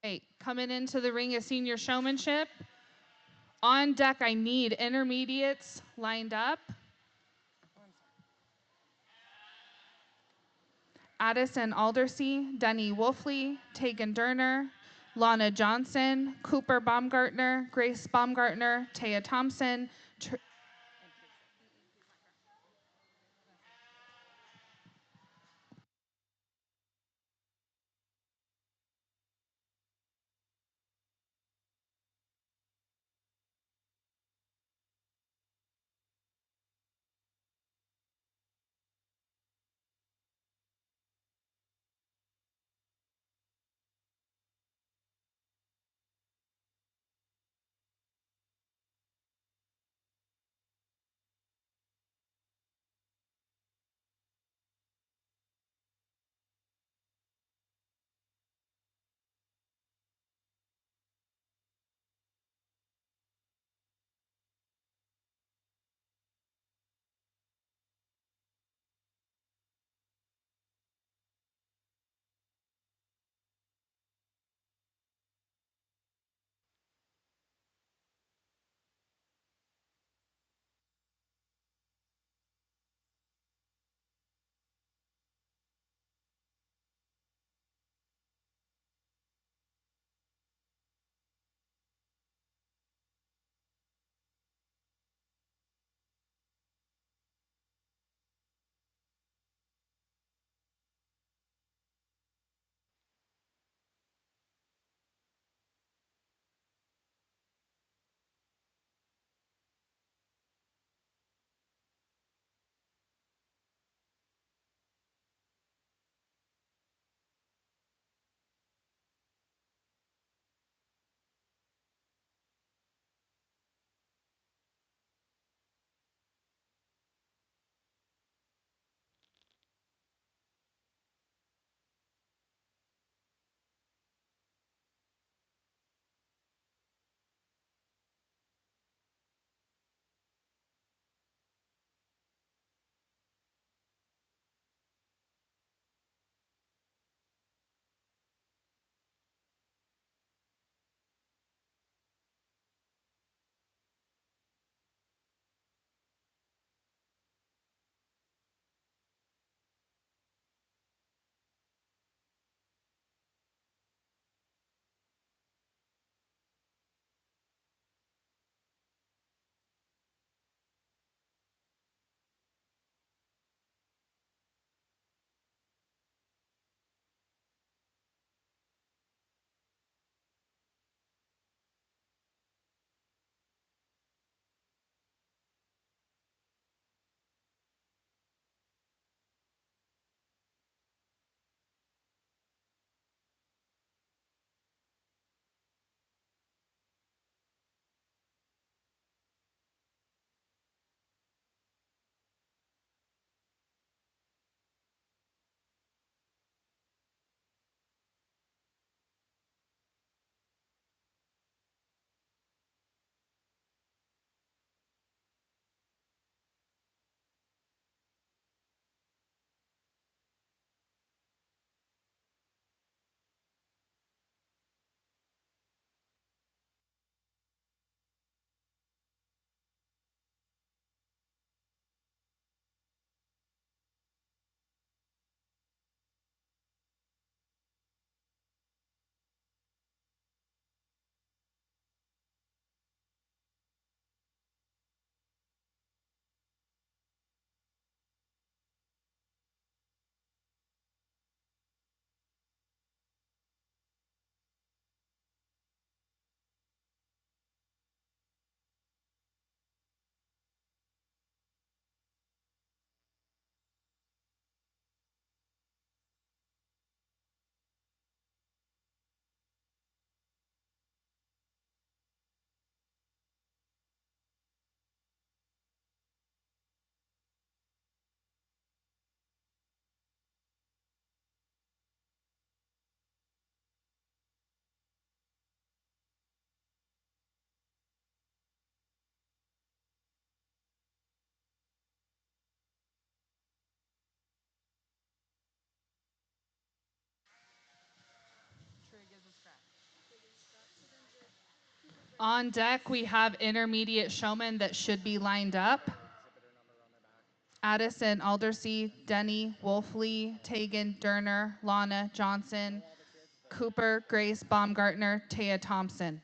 Okay, coming into the ring is senior showmanship. On deck, I need intermediates lined up. Addison Aldersey, Denny Wolfley, Tegan Derner, Lana Johnson, Cooper Baumgartner, Grace Baumgartner, Taya Thompson, On deck, we have intermediate showmen that should be lined up. Addison Aldersey, Denny Wolfley, Tegan Durner, Lana Johnson, Cooper Grace Baumgartner, Taya Thompson.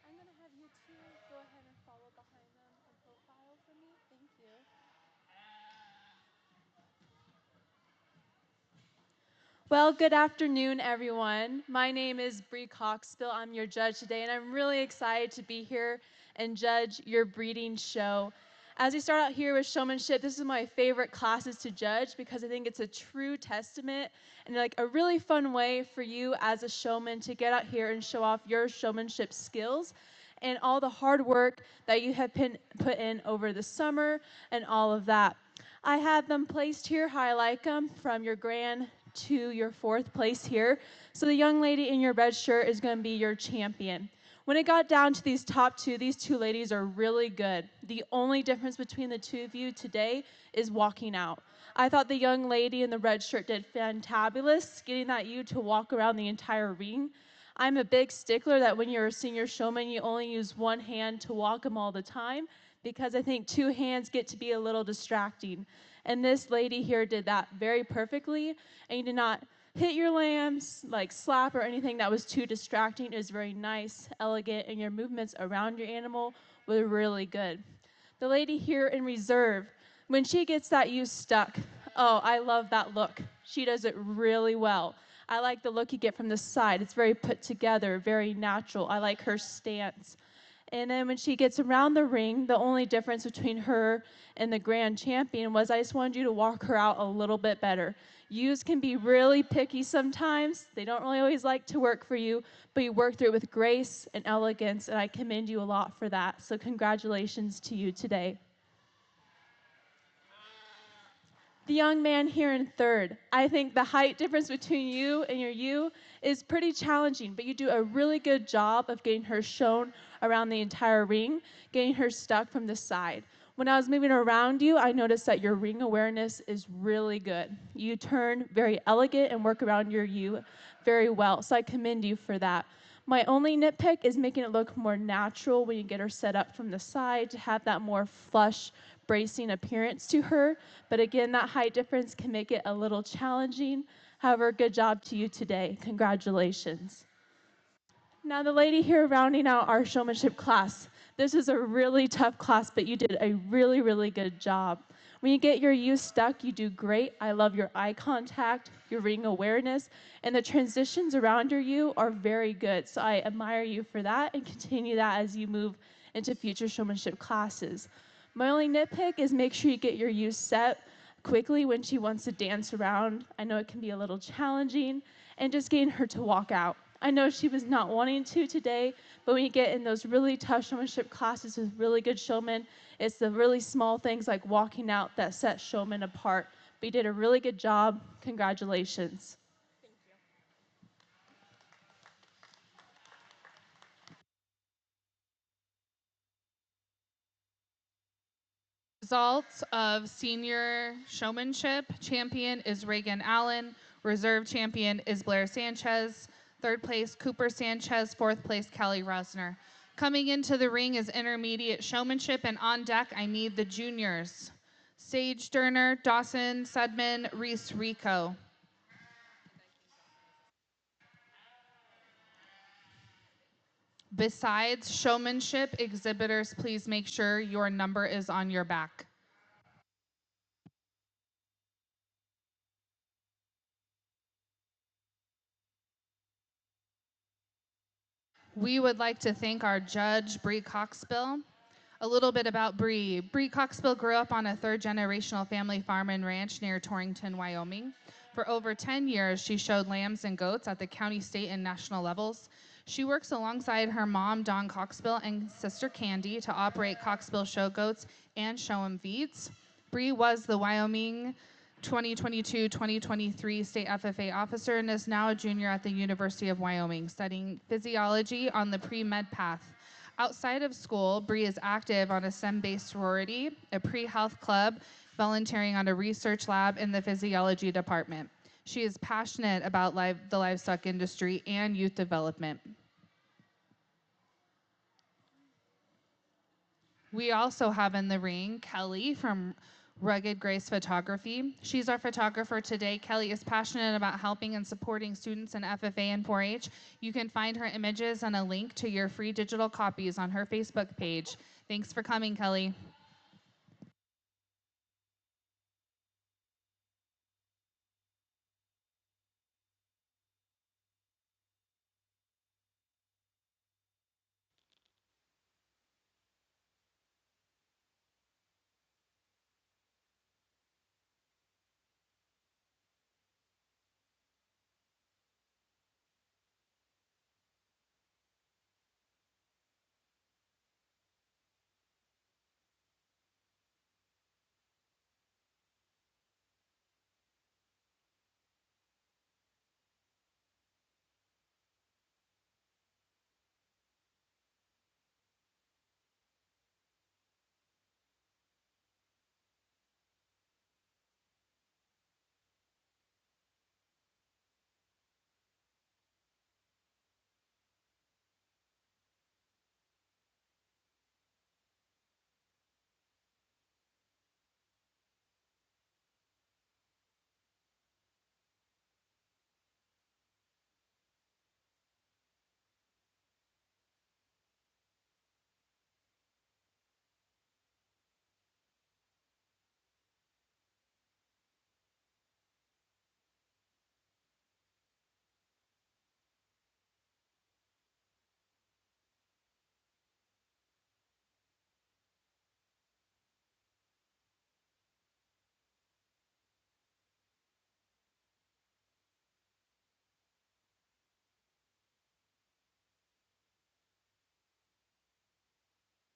I'm going to have you two go ahead and follow behind them and profile for me. Thank you. Well, good afternoon, everyone. My name is Bree Coxbill. I'm your judge today, and I'm really excited to be here and judge your breeding show. As we start out here with showmanship, this is my favorite classes to judge because I think it's a true testament and like a really fun way for you as a showman to get out here and show off your showmanship skills and all the hard work that you have put in over the summer and all of that. I have them placed here how I like them, from your grand to your fourth place here. So the young lady in your red shirt is going to be your champion. When it got down to these top two, these two ladies are really good. The only difference between the two of you today is walking out. I thought the young lady in the red shirt did fantabulous, getting that ewe to walk around the entire ring. I'm a big stickler that when you're a senior showman, you only use one hand to walk them all the time, because I think two hands get to be a little distracting. And this lady here did that very perfectly, and you did not hit your lambs, like slap or anything that was too distracting. It was very nice, elegant, and your movements around your animal were really good. The lady here in reserve, when she gets that ewe stuck, oh, I love that look. She does it really well. I like the look you get from the side. It's very put together, very natural. I like her stance. And then when she gets around the ring, the only difference between her and the grand champion was I just wanted you to walk her out a little bit better. Ewes can be really picky sometimes. They don't really always like to work for you, but you work through it with grace and elegance, and I commend you a lot for that. So congratulations to you today. The young man here in third, I think the height difference between you and your ewe is pretty challenging, but you do a really good job of getting her shown around the entire ring, getting her stuck from the side. When I was moving around you, I noticed that your ring awareness is really good. You turn very elegant and work around your ewe very well, so I commend you for that. My only nitpick is making it look more natural when you get her set up from the side to have that more flush, bracing appearance to her. But again, that height difference can make it a little challenging. However, good job to you today. Congratulations. Now, the lady here rounding out our showmanship class. This is a really tough class, but you did a really, really good job. When you get your ewe stuck, you do great. I love your eye contact, your ring awareness, and the transitions around your ewe are very good. So I admire you for that and continue that as you move into future showmanship classes. My only nitpick is make sure you get your ewe set quickly when she wants to dance around. I know it can be a little challenging, and just getting her to walk out. I know she was not wanting to today, but when you get in those really tough showmanship classes with really good showmen, it's the really small things like walking out that set showmen apart. But you did a really good job. Congratulations. Results of senior showmanship: champion is Reagan Allen, reserve champion is Blair Sanchez, third place Cooper Sanchez, fourth place Kelly Rusner. Coming into the ring is intermediate showmanship, and on deck I need the juniors: Sage Durner, Dawson Sudman, Reese Rico. Besides showmanship, exhibitors, please make sure your number is on your back. We would like to thank our judge, Bree Coxbill. A little bit about Bree. Bree Coxbill grew up on a third-generational family farm and ranch near Torrington, Wyoming. For over 10 years, she showed lambs and goats at the county, state, and national levels. She works alongside her mom, Dawn Coxbill, and sister Candy to operate Coxbill Show Goats and Show 'em Feeds. Bree was the Wyoming 2022-2023 state FFA officer and is now a junior at the University of Wyoming, studying physiology on the pre-med path. Outside of school, Bree is active on a STEM-based sorority, a pre-health club, volunteering on a research lab in the physiology department. She is passionate about the livestock industry and youth development. We also have in the ring Kelly from Rugged Grace Photography. She's our photographer today. Kelly is passionate about helping and supporting students in FFA and 4-H. You can find her images and a link to your free digital copies on her Facebook page. Thanks for coming, Kelly.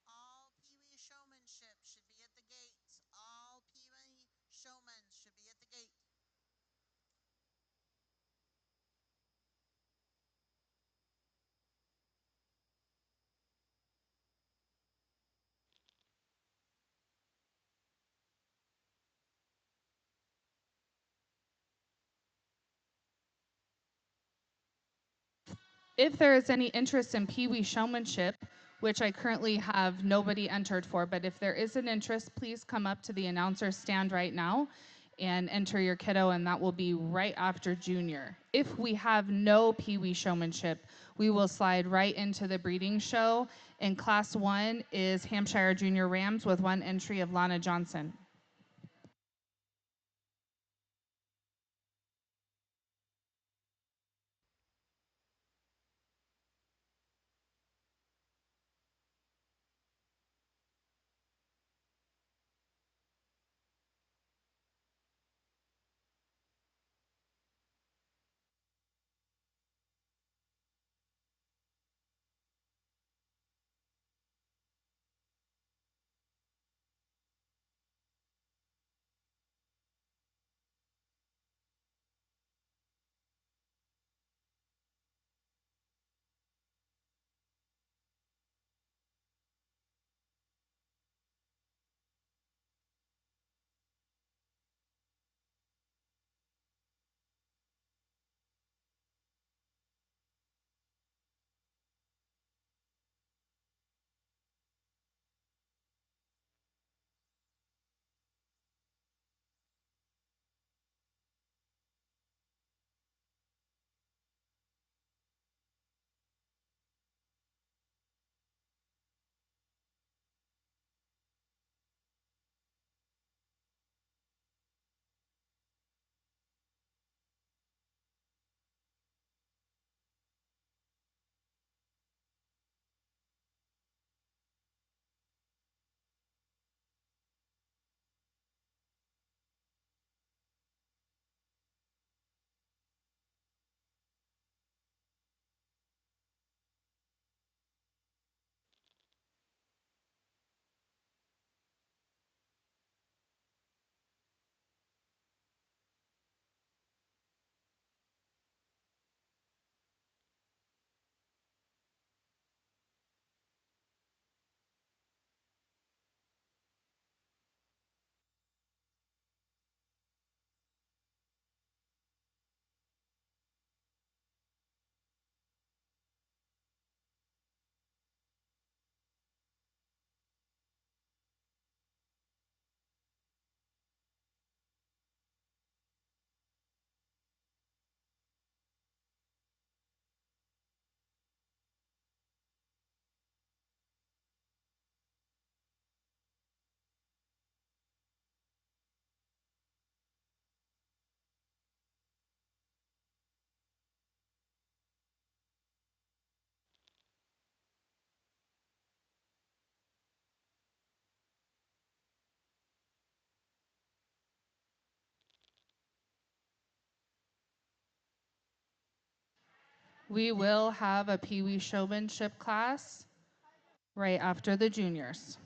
All Pee-wee showmanship should be at the gates. All Pee-wee showmen should be at the gate. If there is any interest in Pee Wee showmanship, which I currently have nobody entered for, but if there is an interest, please come up to the announcer stand right now and enter your kiddo, and that will be right after junior. If we have no Pee Wee showmanship, we will slide right into the breeding show, and class 1 is Hampshire Junior Rams with one entry of Lana Johnson. We will have a Pee Wee showmanship class right after the juniors.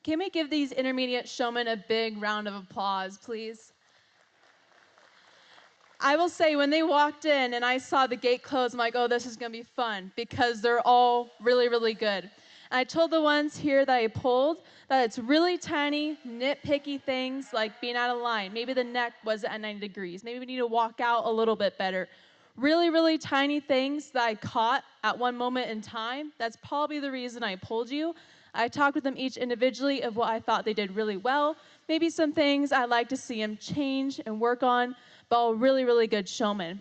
Can we give these intermediate showmen a big round of applause, please? I will say, when they walked in and I saw the gate close, I'm like, oh, this is going to be fun because they're all really, really good. And I told the ones here that I pulled that it's really tiny, nitpicky things like being out of line. Maybe the neck wasn't at 90 degrees. Maybe we need to walk out a little bit better. Really, really tiny things that I caught at one moment in time. That's probably the reason I pulled you. I talked with them each individually of what I thought they did really well. Maybe some things I'd like to see them change and work on, but all really, really good showmen.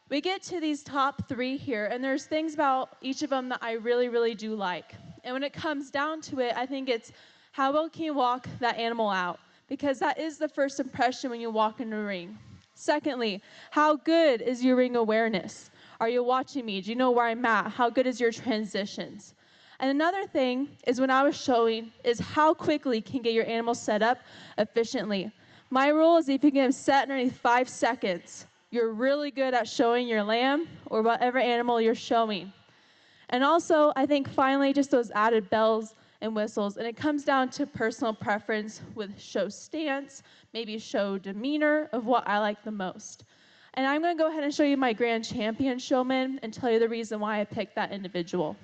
We get to these top three here, and there's things about each of them that I really, really do like. And when it comes down to it, I think it's how well can you walk that animal out? Because that is the first impression when you walk in the ring. Secondly, how good is your ring awareness? Are you watching me? Do you know where I'm at? How good is your transitions? And another thing is when I was showing is how quickly can you get your animal set up efficiently. My rule is if you can get them set underneath 5 seconds, you're really good at showing your lamb or whatever animal you're showing. And also, I think finally, just those added bells and whistles. And it comes down to personal preference with show stance, maybe show demeanor of what I like the most. And I'm going to go ahead and show you my grand champion showman and tell you the reason why I picked that individual.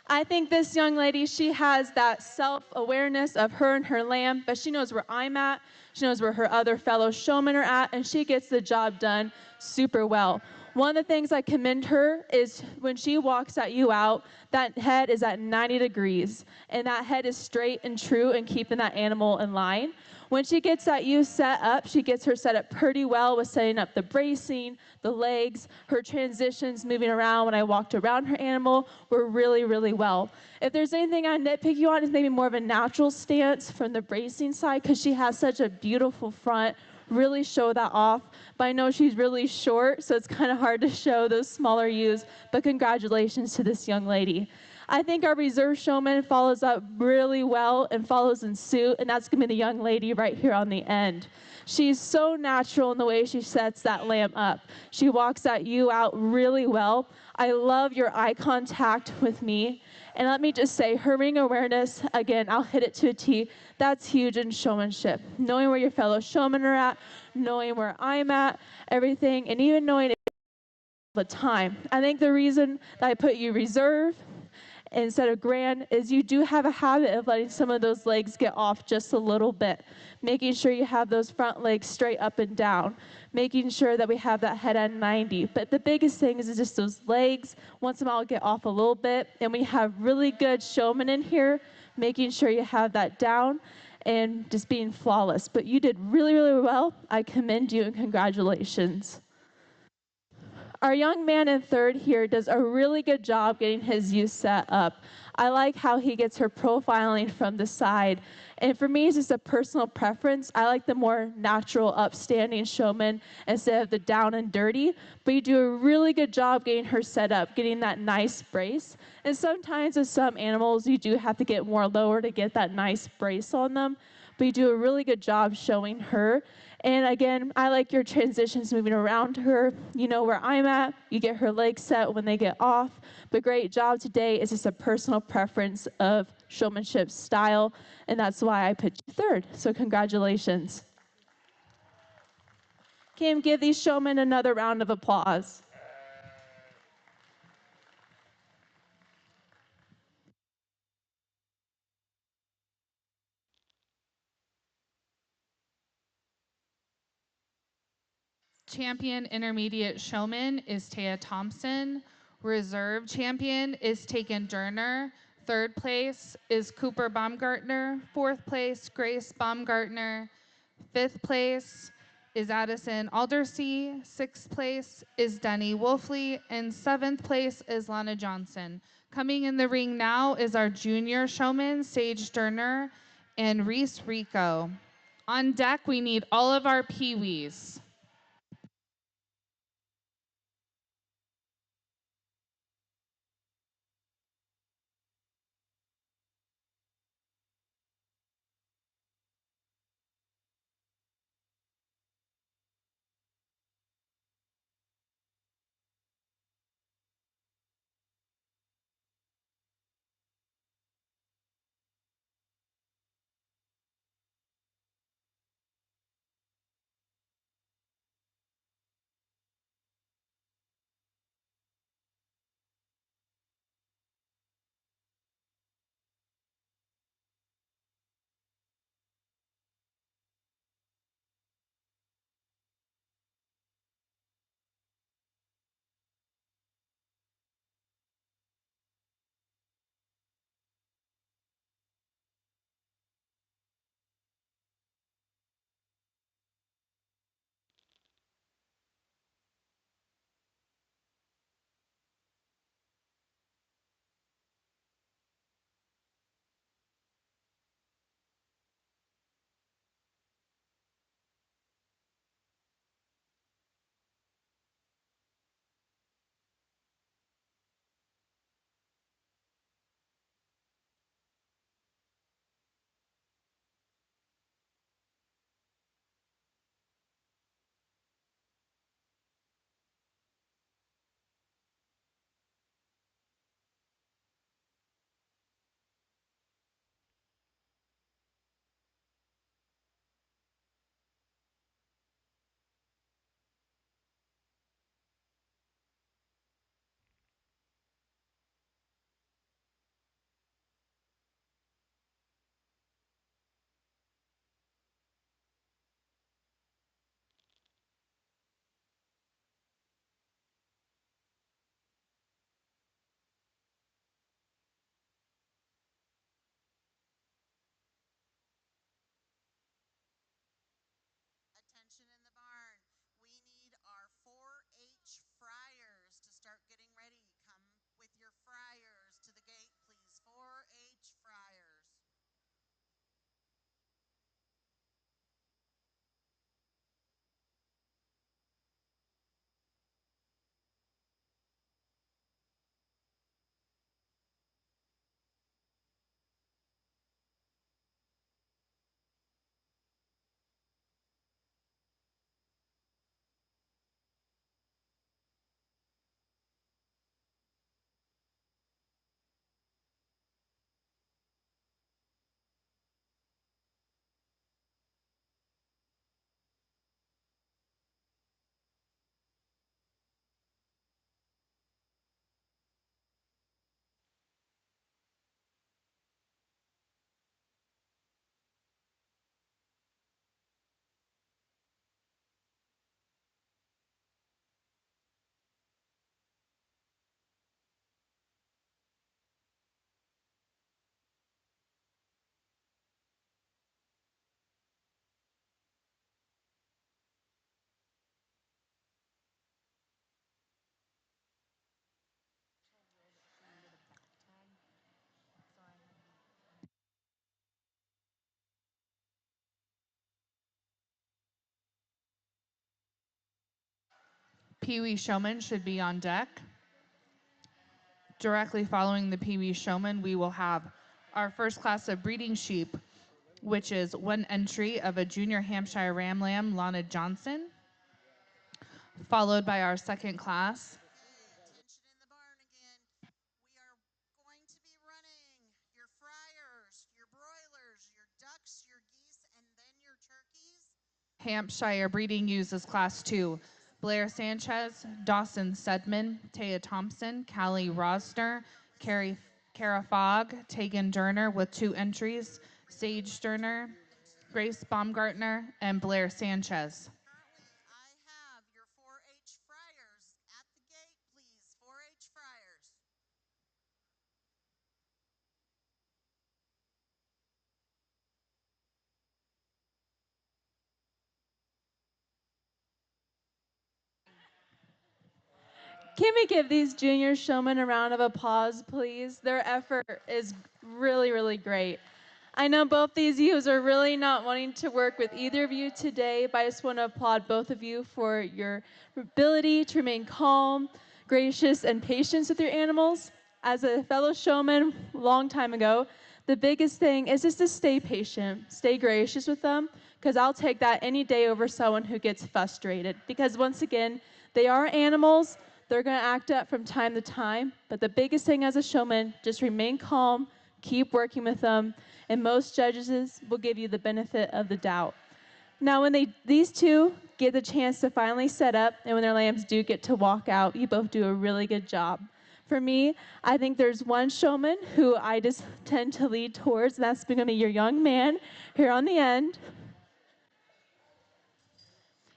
I think this young lady, she has that self-awareness of her and her lamb, but she knows where I'm at, she knows where her other fellow showmen are at, and she gets the job done super well. One of the things I commend her is when she walks at you out, that head is at 90 degrees, and that head is straight and true and keeping that animal in line. When she gets at you set up, she gets her set up pretty well with setting up the bracing, the legs, her transitions moving around when I walked around her animal were really, really well. If there's anything I nitpick you on, it's maybe more of a natural stance from the bracing side because she has such a beautiful front, really show that off. But I know she's really short, so it's kind of hard to show those smaller ewes, but congratulations to this young lady. I think our reserve showman follows up really well and follows in suit, and that's going to be the young lady right here on the end. She's so natural in the way she sets that lamb up. She walks that ewe out really well. I love your eye contact with me. And let me just say, her ring awareness, again, I'll hit it to a T. That's huge in showmanship. Knowing where your fellow showmen are at, knowing where I'm at, everything, and even knowing the time. I think the reason that I put you reserve instead of grand is you do have a habit of letting some of those legs get off just a little bit, making sure you have those front legs straight up and down, making sure that we have that head at 90. But the biggest thing is just those legs, once in a while get off a little bit, and we have really good showmen in here, making sure you have that down and just being flawless. But you did really, really well. I commend you and congratulations. Our young man in third here does a really good job getting his youth set up. I like how he gets her profiling from the side. And for me, it's just a personal preference. I like the more natural, upstanding showman instead of the down and dirty. But you do a really good job getting her set up, getting that nice brace. And sometimes with some animals, you do have to get more lower to get that nice brace on them. But you do a really good job showing her. And again, I like your transitions moving around her. You know where I'm at. You get her legs set when they get off. But great job today. It's just a personal preference of showmanship style, and that's why I put you third. So congratulations. Kim, give these showmen another round of applause. Champion intermediate showman is Taya Thompson. Reserve champion is Taken Durner. Third place is Cooper Baumgartner. Fourth place, Grace Baumgartner. Fifth place is Addison Aldersea. Sixth place is Denny Wolfley. And seventh place is Lana Johnson. Coming in the ring now is our junior showman, Sage Durner and Reese Rico. On deck, we need all of our peewees. Pee Wee Showman should be on deck. Directly following the Pee Wee Showman, we will have our first class of breeding sheep, which is one entry of a junior Hampshire Ram Lamb, Lana Johnson, followed by our second class. Okay, attention in the barn again. We are going to be running your fryers, your broilers, your ducks, your geese, and then your turkeys. Hampshire breeding uses class 2. Blair Sanchez, Dawson Sedman, Taya Thompson, Callie Rosner, Kara Fogg, Tegan Durner with 2 entries, Sage Durner, Grace Baumgartner, and Blair Sanchez. Currently, I have your 4-H fryers at the gate, please. 4-H fryers. Can we give these junior showmen a round of applause, please? Their effort is really, really great. I know both these youths are really not wanting to work with either of you today, but I just want to applaud both of you for your ability to remain calm, gracious, and patient with your animals. As a fellow showman a long time ago, the biggest thing is just to stay patient, stay gracious with them, because I'll take that any day over someone who gets frustrated. Because once again, they are animals. They're going to act up from time to time, but the biggest thing as a showman, just remain calm, keep working with them, and most judges will give you the benefit of the doubt. Now, when these two get the chance to finally set up, and when their lambs do get to walk out, you both do a really good job. For me, I think there's one showman who I just tend to lead towards, and that's going to be your young man here on the end.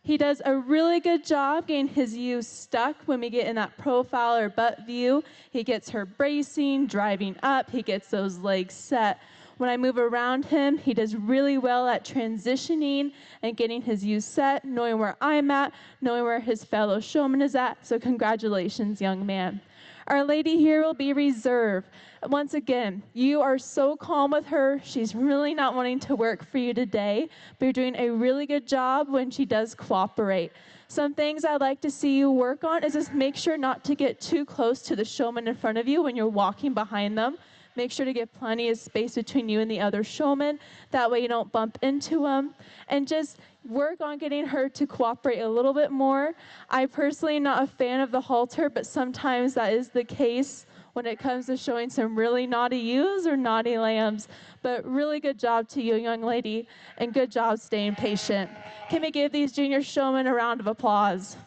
He does a really good job getting his ewes stuck when we get in that profile or butt view. He gets her bracing, driving up. He gets those legs set. When I move around him, he does really well at transitioning and getting his ewes set, knowing where I'm at, knowing where his fellow showman is at. So congratulations, young man. Our lady here will be reserved. Once again, you are so calm with her. She's really not wanting to work for you today, but you're doing a really good job when she does cooperate. Some things I'd like to see you work on is just make sure not to get too close to the showman in front of you when you're walking behind them. Make sure to get plenty of space between you and the other showman. That way you don't bump into them. And just work on getting her to cooperate a little bit more. I personally am not a fan of the halter, but sometimes that is the case when it comes to showing some really naughty ewes or naughty lambs. But really good job to you, young lady, and good job staying patient. Can we give these junior showmen a round of applause?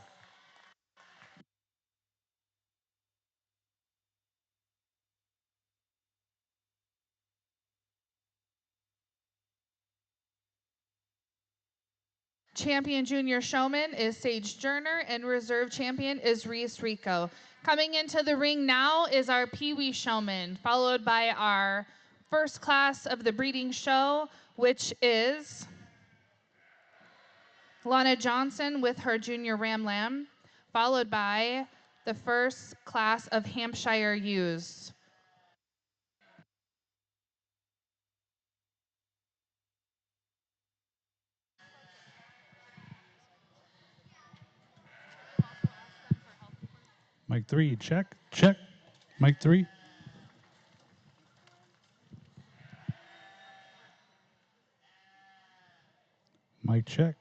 Champion junior showman is Sage Durner, and reserve champion is Reese Rico. Coming into the ring now is our Pee Wee showman, followed by our first class of the breeding show, which is Lana Johnson with her junior Ram Lamb, followed by the first class of Hampshire ewes. Mic 3, check, check. Mic 3. Mic check.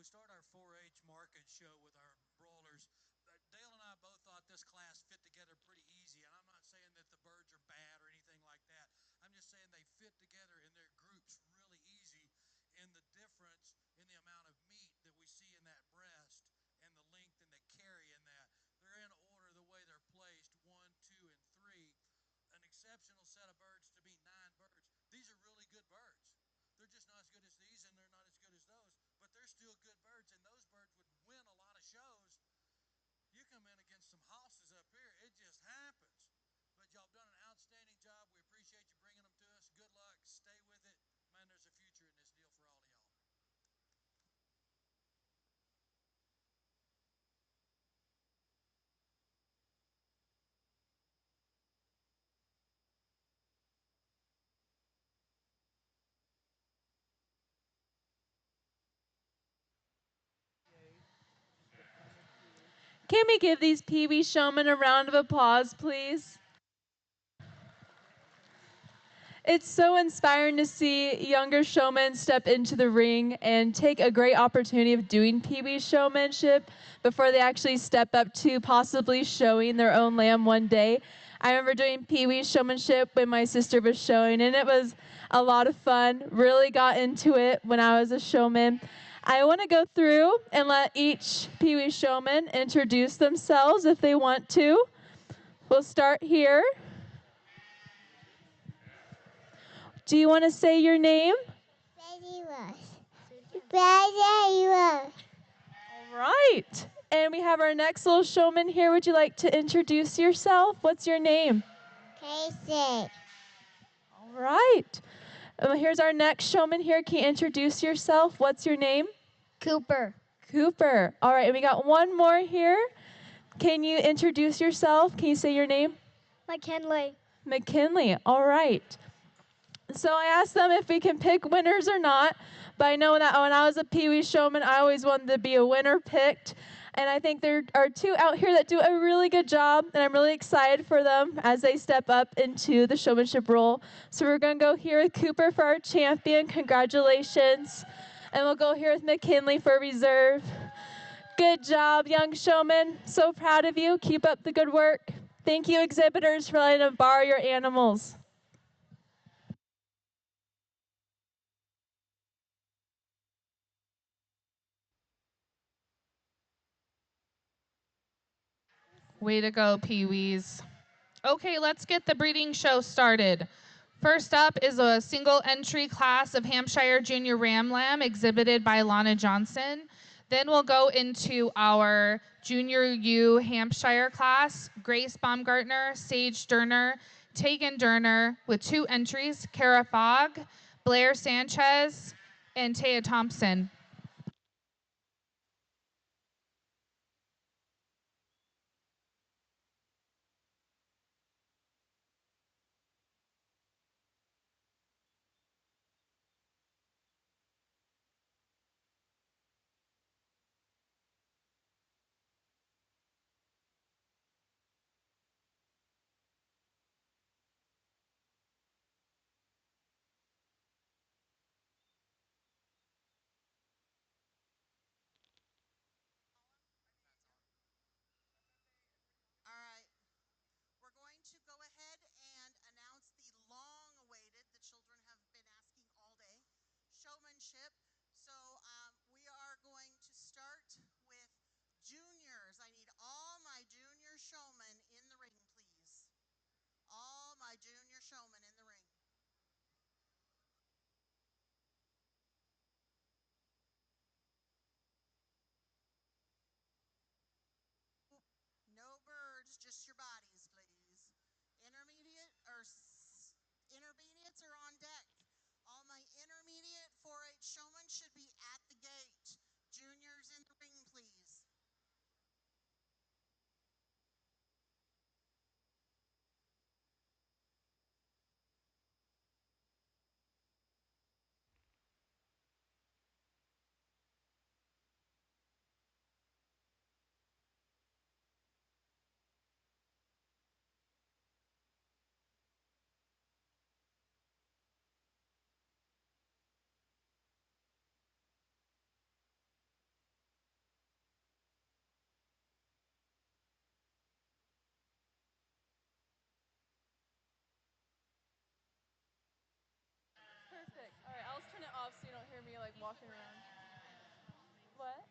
start our 4-H market show with our broilers. Dale and I both thought this class fit together pretty easy, and I'm not saying that the birds are bad or anything like that. I'm just saying they fit together in their groups really easy in the difference in the amount of meat that we see in that breast and the length and the carry in that. They're in order the way they're placed, 1, 2, and 3. An exceptional set of birds to be 9 birds. These are really good birds. They're just not as good as these, and they're not as good as those, but they're still good birds, and those birds would win a lot of shows. You come in against some hosses up here, it just happens. But y'all done an outstanding job. We appreciate you bringing them to us. Good luck. Stay with it. Man, there's a future in this deal for all of y'all. Can we give these Pee Wee showmen a round of applause, please? It's so inspiring to see younger showmen step into the ring and take a great opportunity of doing Pee Wee showmanship before they actually step up to possibly showing their own lamb one day. I remember doing Pee Wee showmanship when my sister was showing, and it was a lot of fun. Really got into it when I was a showman. I want to go through and let each Pee Wee showman introduce themselves if they want to. We'll start here. Do you want to say your name? Betty Rush. Betty Rush. All right. And we have our next little showman here. Would you like to introduce yourself? What's your name? Casey. All right. Here's our next showman here. Can you introduce yourself? What's your name? Cooper. Cooper. All right. And we got one more here. Can you introduce yourself? Can you say your name? McKinley. McKinley. All right. So I asked them if we can pick winners or not, but I know that when I was a Pee Wee showman, I always wanted to be a winner picked. And I think there are 2 out here that do a really good job, and I'm really excited for them as they step up into the showmanship role. So we're going to go here with Cooper for our champion. Congratulations. And we'll go here with McKinley for reserve. Good job, young showman. So proud of you. Keep up the good work. Thank you, exhibitors, for letting them borrow your animals. Way to go, Pee-wees. Okay, let's get the breeding show started. First up is a single entry class of Hampshire Junior Ram Lamb exhibited by Lana Johnson. Then we'll go into our Junior U Hampshire class, Grace Baumgartner, Sage Derner, Tegan Derner, with 2 entries, Kara Fogg, Blair Sanchez, and Taya Thompson. All right. We're going to go ahead and announce the long-awaited, the children have been asking all day, showmanship. So we are going to start with juniors. I need all my junior showmen in the ring, please. All my junior showmen in the ring. No birds, just your bodies, please. Intermediates are on deck. All my intermediate 4-H showmen should be at the gate. Juniors in the ring, please. walking around. What?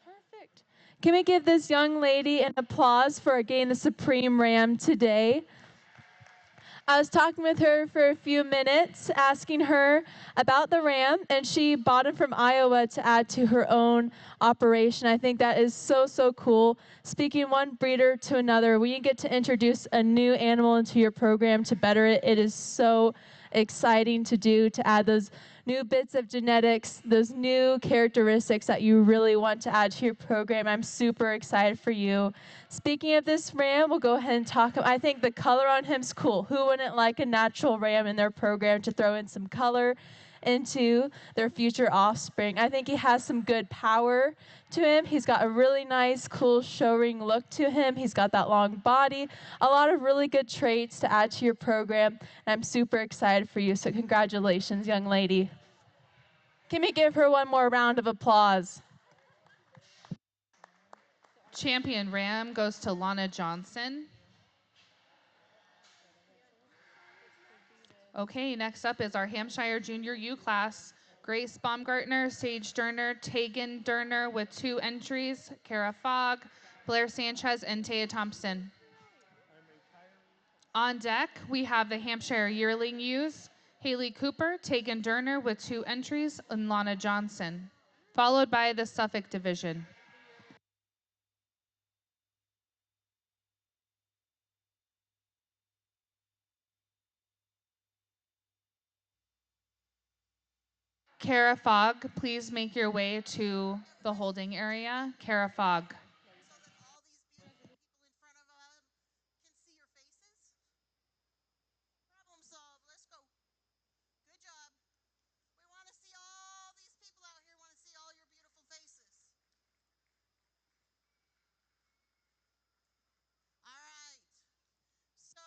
Perfect. Can we give this young lady an applause for getting the Supreme Ram today? I was talking with her for a few minutes, asking her about the ram, and she bought him from Iowa to add to her own operation. I think that is so, so cool. Speaking one breeder to another, when you get to introduce a new animal into your program to better it, it is so exciting to do, to add those new bits of genetics, those new characteristics that you really want to add to your program. I'm super excited for you. Speaking of this ram, we'll go ahead and talk. I think the color on him's cool. Who wouldn't like a natural ram in their program to throw in some color into their future offspring? I think he has some good power to him. He's got a really nice, cool show ring look to him. He's got that long body, a lot of really good traits to add to your program. And I'm super excited for you. So congratulations, young lady. Can we give her one more round of applause? Champion ram goes to Lana Johnson. Okay, next up is our Hampshire Junior U class. Grace Baumgartner, Sage Durner, Tegan Durner with 2 entries, Kara Fogg, Blair Sanchez, and Taya Thompson. On deck, we have the Hampshire Yearling Ewes, Haley Cooper, Tegan Durner with 2 entries, and Lana Johnson, followed by the Suffolk Division. Kara Fogg, please make your way to the holding area. Kara Fogg. So that all these beautiful people in front of them can see your faces. Problem solved. Let's go. Good job. We want to see all these people out here. Want to see all your beautiful faces. All right. So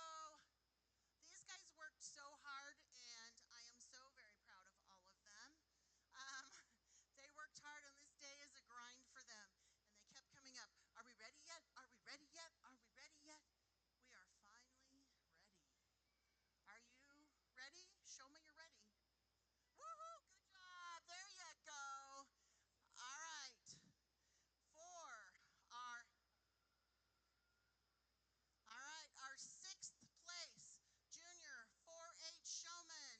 these guys worked so hard, and I am so very proud of all of them. Um, they worked hard, and this day is a grind for them. And they kept coming up. Are we ready yet? Are we ready yet? Are we ready yet? We are finally ready. Are you ready? Show me you're ready. Woohoo! Good job. There you go. All right. For our our 6th place junior 4-H showman.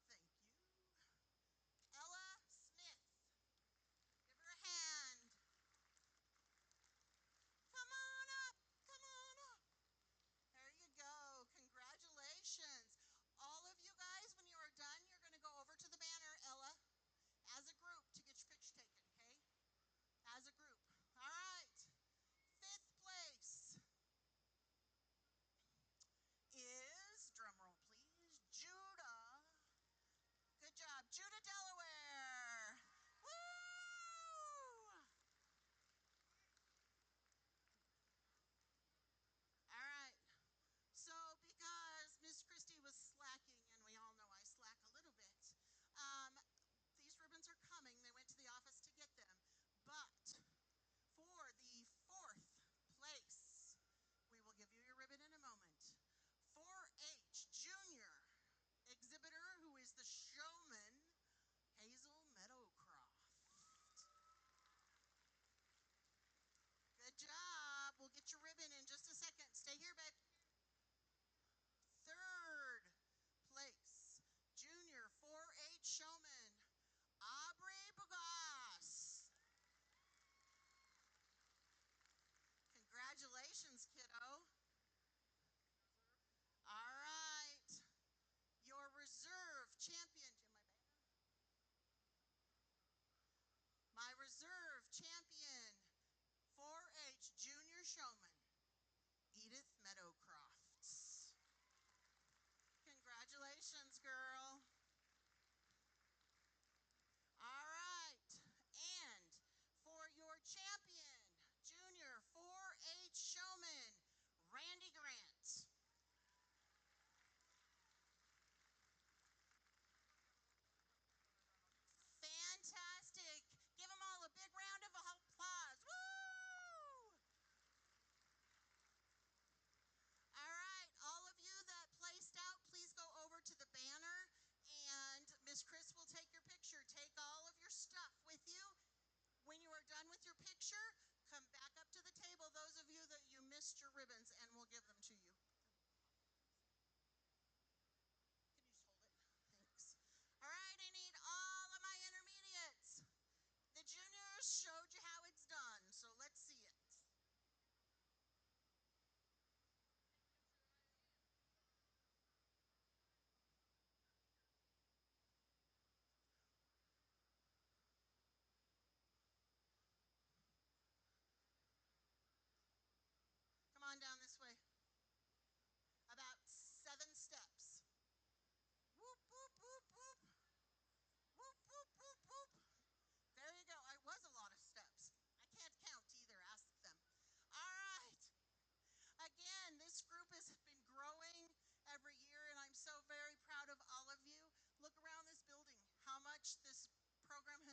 Ribbon. Thank you. Ella Smith. Give her a hand. Come on up. Come on up. There you go. Congratulations. All of you guys, when you are done, you're going to go over to the banner, Ella, as a group to get your picture taken, okay? As a group. All right. 5th place is, drum roll please, Judah. Good job, Judah Delaware. Woo! All right. So because Miss Christie was slacking, and we all know I slack a little bit, these ribbons are coming. They went to the office to get them. But for the 4th place, we will give you your ribbon in a moment. 4-H Junior exhibitor, who is the showman, Hazel Meadowcroft. Good job. We'll get your ribbon in just a second. Stay here, babe. 3rd place, junior 4-H showman, Aubrey Bugas. Congratulations, kiddo. All right. Your reserve champion. My reserve champion, 4-H junior showman, Edith Meadowcrofts. Congratulations, girl. All right. And for your champion, junior 4-H showman,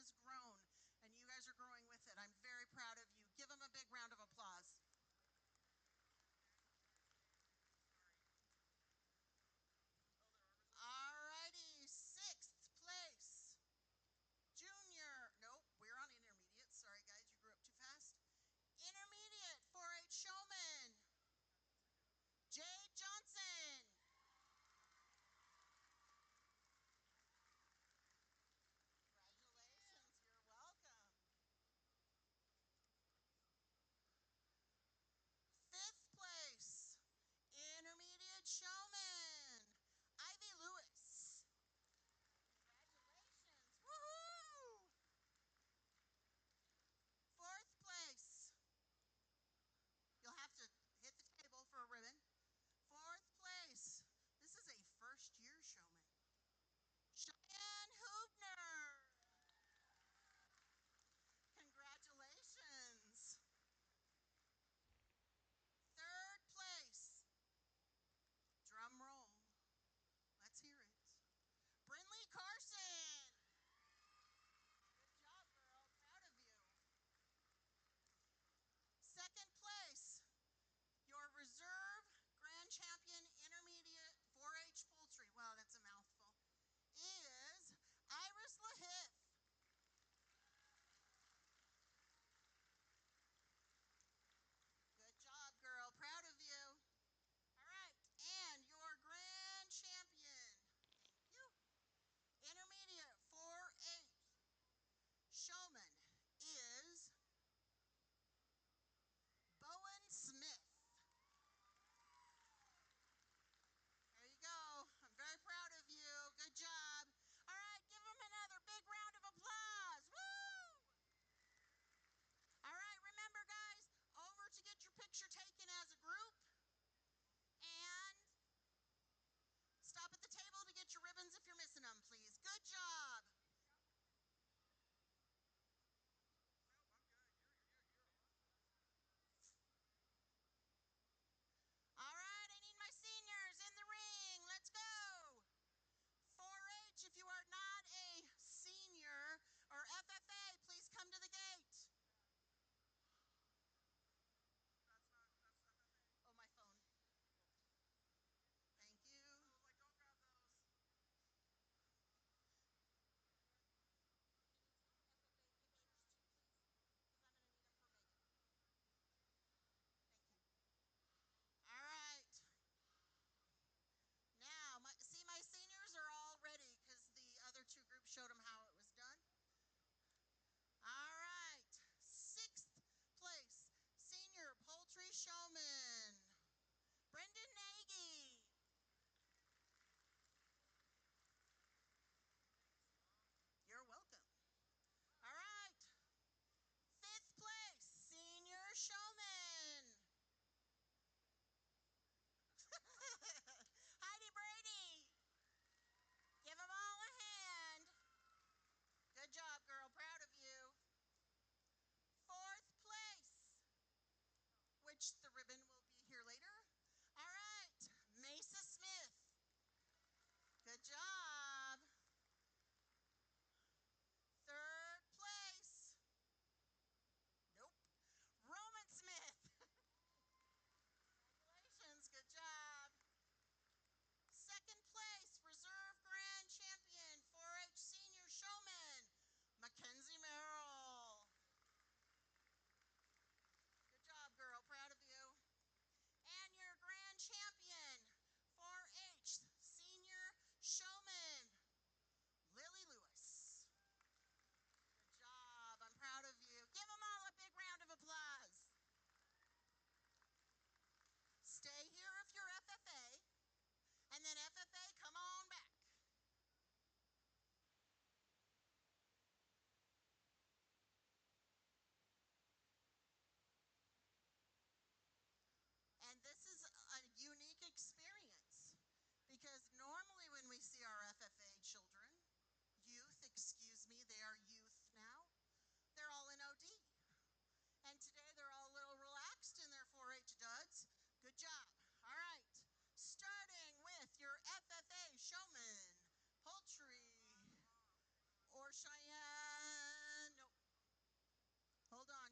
has grown, and you guys are growing with it. I'm very proud of you. Give them a big round of applause. All righty, 6th place. Junior, nope, we're on intermediate. Sorry, guys, you grew up too fast. Intermediate 4-H showman, Jade Johnson. Congratulations, you're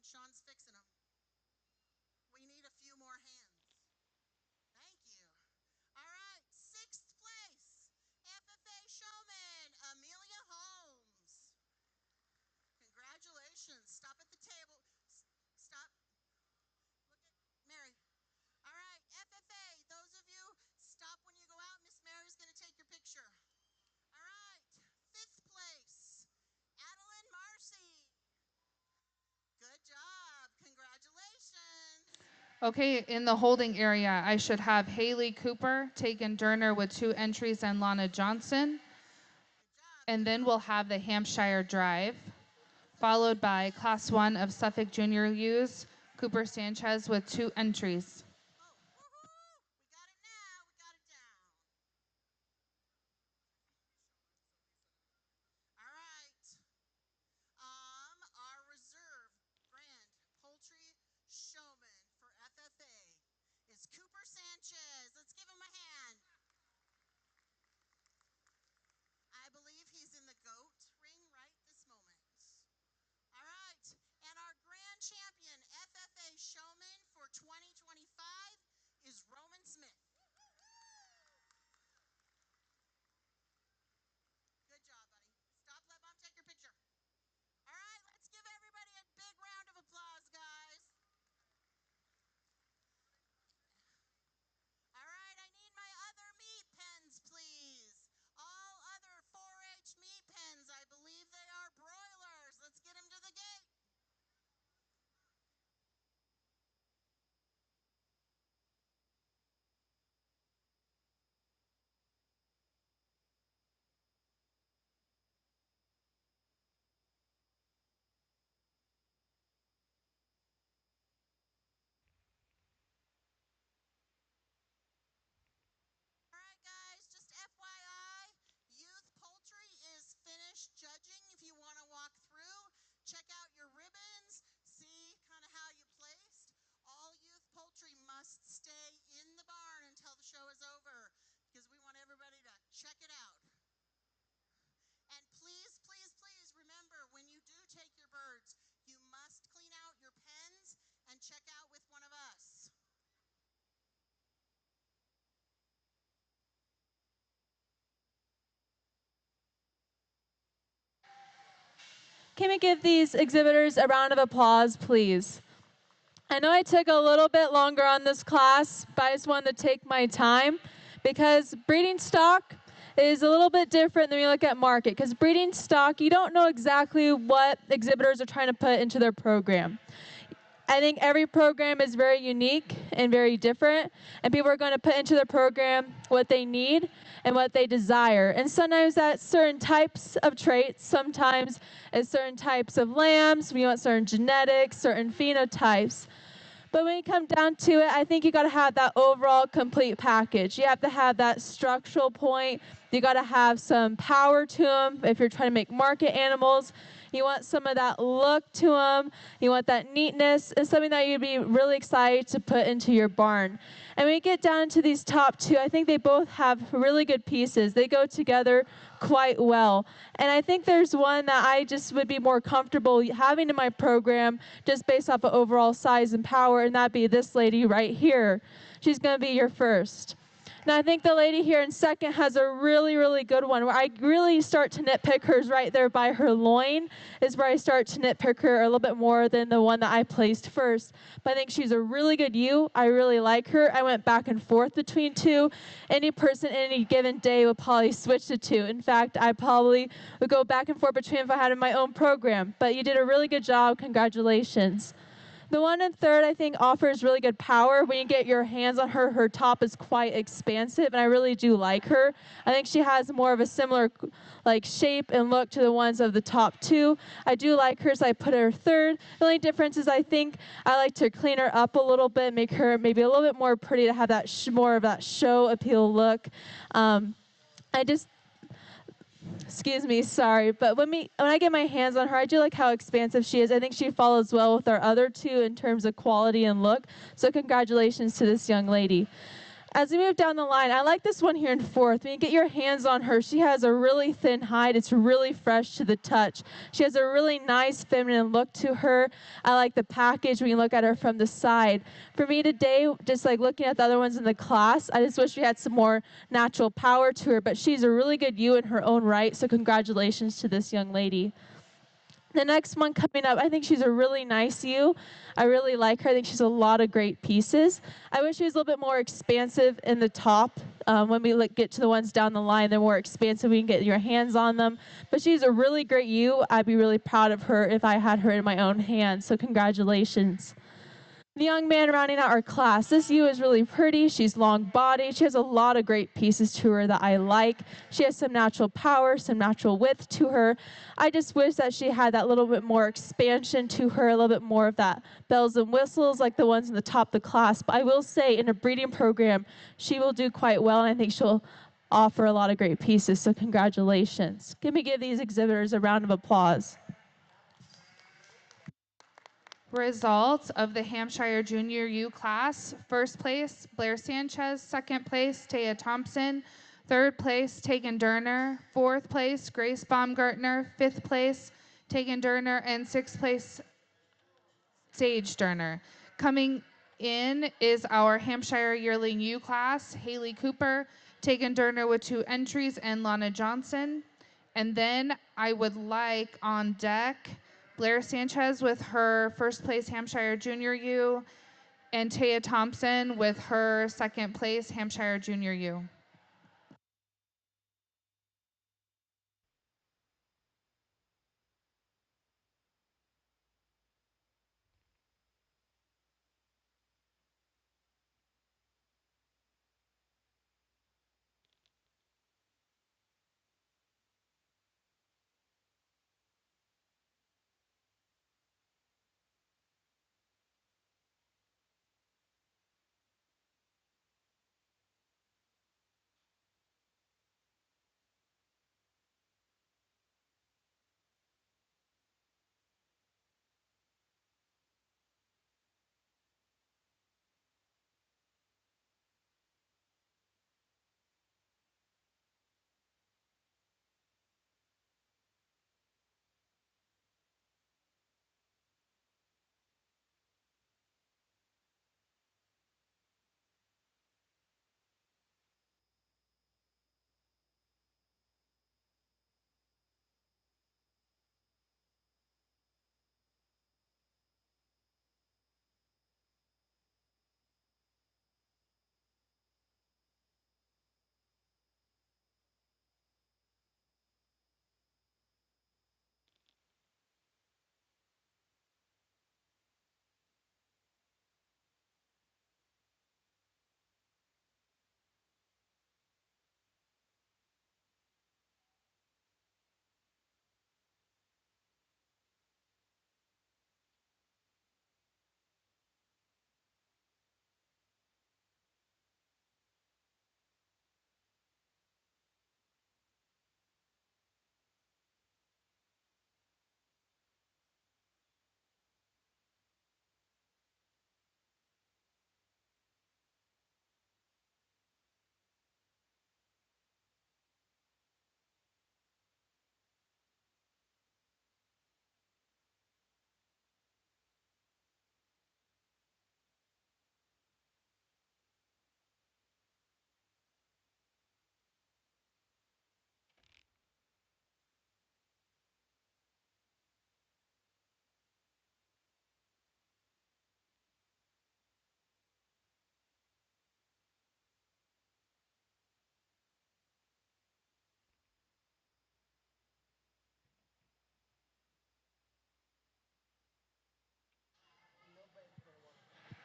Sean's fixing them. We need a few more hands. Thank you. All right, 6th place, FFA showman, Amelia Holmes. Congratulations. Stop at the table. Stop. Look at Mary. All right, FFA, those of you, stop when you go out. Miss Mary's going to take your picture. All right, 5th place, Adeline Marcy. Good job. Congratulations. Okay, in the holding area, I should have Haley Cooper, Tegan Durner with 2 entries, and Lana Johnson. Good job. And then we'll have the Hampshire Drive, followed by Class 1 of Suffolk Junior U's, Cooper Sanchez with 2 entries. Oh, woohoo! We got it now. We got it down. All right. Our reserve grand poultry showman for FFA is Cooper Sanchez. Let's give him a hand. I believe he's in the goat ring right this moment. All right. And our grand champion FFA showman for 2025 is Roman Smith. Good job, buddy. Stop, let Mom take your picture. All right, let's give everybody a big round of applause, guys. All right, I need my other meat pens, please. All other 4-H meat pens, I believe they are broilers. Let's get them to the gate. All right, guys, just FYI, Youth Poultry is finished judging. If you want to walk through, check out your ribbons, see kind of how you placed. All Youth Poultry must stay in the barn until the show is over because we want everybody to check it out. And please, please, please remember, when you do take your birds, you must clean out your pens and check out with one of us. Can we give these exhibitors a round of applause, please? I know I took a little bit longer on this class, but I just wanted to take my time because breeding stock is a little bit different than we look at market. Because breeding stock, you don't know exactly what exhibitors are trying to put into their program. I think every program is very unique and very different, and people are going to put into their program what they need and what they desire. And sometimes that's certain types of traits, sometimes it's certain types of lambs, we want certain genetics, certain phenotypes. But when you come down to it, I think you got to have that overall complete package. You have to have that structural point. You got to have some power to them if you're trying to make market animals. You want some of that look to them. You want that neatness. It's something that you'd be really excited to put into your barn. And when you get down to these top two, I think they both have really good pieces. They go together quite well. And I think there's one that I just would be more comfortable having in my program just based off of overall size and power, and that'd be this lady right here. She's going to be your first. Now, I think the lady here in second has a really, really good one where I really start to nitpick hers right there by her loin is where I start to nitpick her a little bit more than the one that I placed first. But I think she's a really good ewe. I really like her. I went back and forth between two. Any person any given day would probably switch the two. In fact, I probably would go back and forth between if I had in my own program. But you did a really good job. Congratulations. The one in third, I think, offers really good power. When you get your hands on her, her top is quite expansive, and I really do like her. I think she has more of a similar shape and look to the ones of the top two. I do like her, so I put her third. The only difference is I think I like to clean her up a little bit, make her maybe a little bit more pretty to have that more of that show appeal look. Excuse me, sorry, but when I get my hands on her, I do like how expansive she is. I think she follows well with our other two in terms of quality and look, so congratulations to this young lady. As we move down the line, I like this one here in fourth. When you get your hands on her, she has a really thin hide. It's really fresh to the touch. She has a really nice feminine look to her. I like the package when you look at her from the side. For me today, just like looking at the other ones in the class, I just wish we had some more natural power to her, but she's a really good you in her own right, so congratulations to this young lady. The next one coming up, I think she's a really nice you. I really like her. I think she's a lot of great pieces. I wish she was a little bit more expansive in the top. When we get to the ones down the line, they're more expansive. We can get your hands on them. But she's a really great you. I'd be really proud of her if I had her in my own hands. So congratulations. The young man rounding out our class. This ewe is really pretty. She's long-bodied. She has a lot of great pieces to her that I like. She has some natural power, some natural width to her. I just wish that she had that little bit more expansion to her, a little bit more of that bells and whistles like the ones in the top of the class. But I will say in a breeding program, she will do quite well, and I think she'll offer a lot of great pieces. So congratulations. Can we give these exhibitors a round of applause? Results of the Hampshire Junior U class. First place, Blair Sanchez. Second place, Taya Thompson. Third place, Tegan Durner. Fourth place, Grace Baumgartner. Fifth place, Tegan Durner. And sixth place, Sage Durner. Coming in is our Hampshire Yearling U class, Haley Cooper, Tegan Durner with 2 entries, and Lana Johnson. And then I would like on deck Blair Sanchez with her first place Hampshire Junior U, and Taya Thompson with her second place Hampshire Junior U.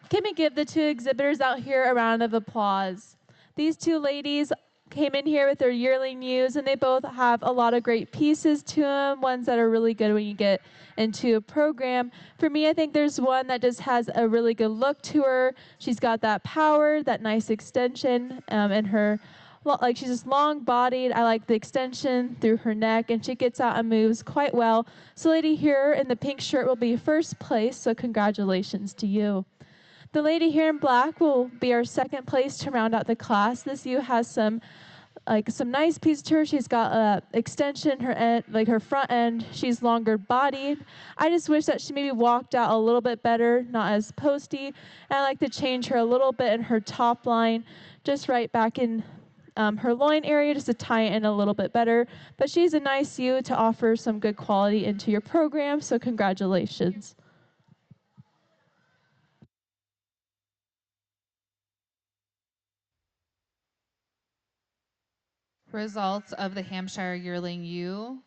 Can we give the 2 exhibitors out here a round of applause? These 2 ladies came in here with their yearling ewes, and they both have a lot of great pieces to them, ones that are really good when you get into a program. For me, I think there's one that just has a really good look to her. She's got that power, that nice extension in her, like she's just long-bodied. I like the extension through her neck, and she gets out and moves quite well. So lady here in the pink shirt will be first place, so congratulations to you. The lady here in black will be our second place to round out the class. This ewe has some nice pieces to her. She's got a extension her end, like her front end. She's longer bodied. I just wish that she maybe walked out a little bit better, not as posty. And I like to change her a little bit in her top line, just right back in her loin area, just to tie it in a little bit better. But she's a nice ewe to offer some good quality into your program, so congratulations. Results of the Hampshire Yearling Ewe.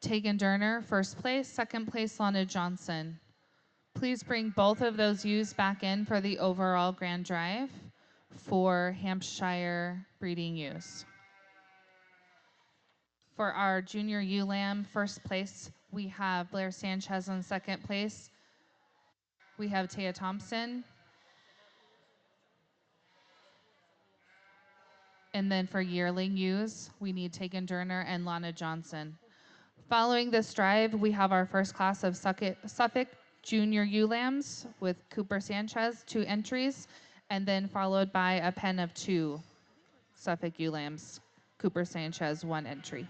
Tegan Durner, first place. Second place, Lana Johnson. Please bring both of those ewes back in for the overall grand drive for Hampshire breeding ewes. For our junior ewe lamb, first place, we have Blair Sanchez in second place. We have Taya Thompson. And then for yearling ewes, we need Tegan Durner and Lana Johnson. Following this drive, we have our first class of Suffolk Junior ewe lambs with Cooper Sanchez, 2 entries, and then followed by a pen of 2 Suffolk ewe lambs, Cooper Sanchez, 1 entry.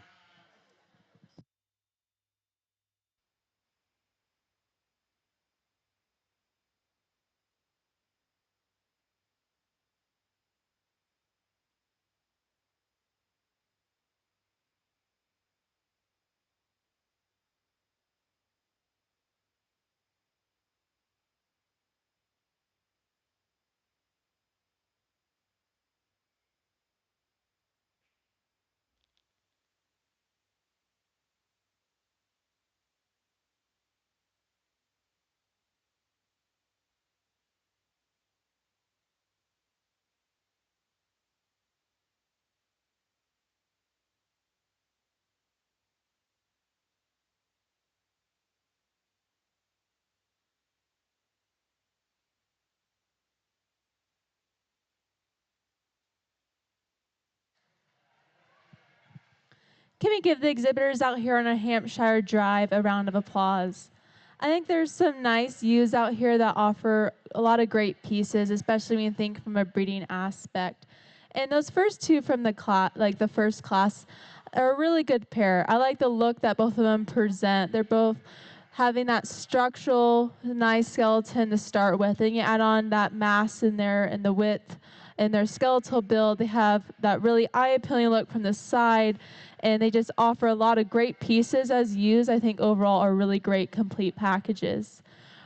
Can we give the exhibitors out here on a Hampshire drive a round of applause? I think there's some nice ewes out here that offer a lot of great pieces, especially when you think from a breeding aspect. And those first 2 from the class, like the first class, are a really good pair. I like the look that both of them present. They're both having that structural, nice skeleton to start with, and you add on that mass in there and the width and their skeletal build. They have that really eye-appealing look from the side, and they just offer a lot of great pieces as ewes. I think overall are really great complete packages.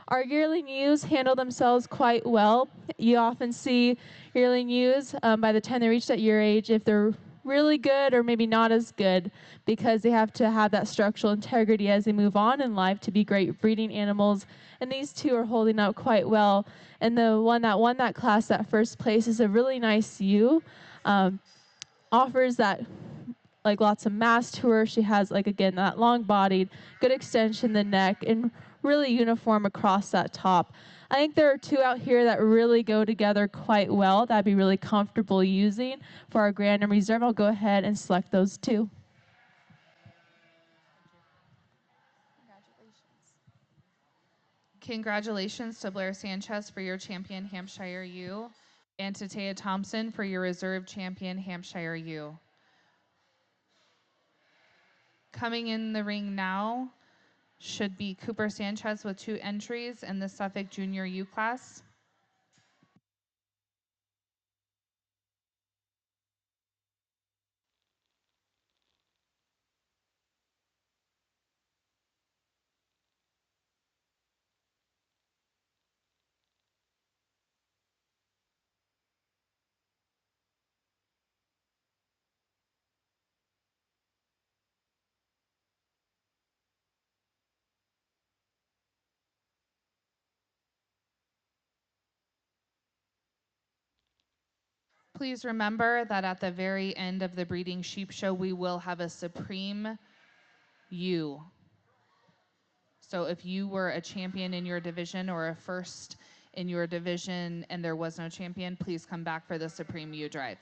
Our yearling ewes handle themselves quite well. You often see yearling ewes by the time they reach that year age, if they're really good or maybe not as good, because they have to have that structural integrity as they move on in life to be great breeding animals. And these 2 are holding up quite well. And the one that won that class, that first place, is a really nice ewe. Offers that like lots of mass to her. She has, like, again, that long bodied, good extension in the neck, and really uniform across that top. I think there are 2 out here that really go together quite well. That'd be really comfortable using for our Grand and Reserve. I'll go ahead and select those 2. Congratulations to Blair Sanchez for your champion Hampshire ewe, and to Taya Thompson for your reserve champion Hampshire ewe. Coming in the ring now should be Cooper Sanchez with 2 entries in the Suffolk Junior U class. Please remember that at the very end of the breeding sheep show, we will have a supreme ewe. So if you were a champion in your division or a first in your division and there was no champion, please come back for the supreme ewe drive.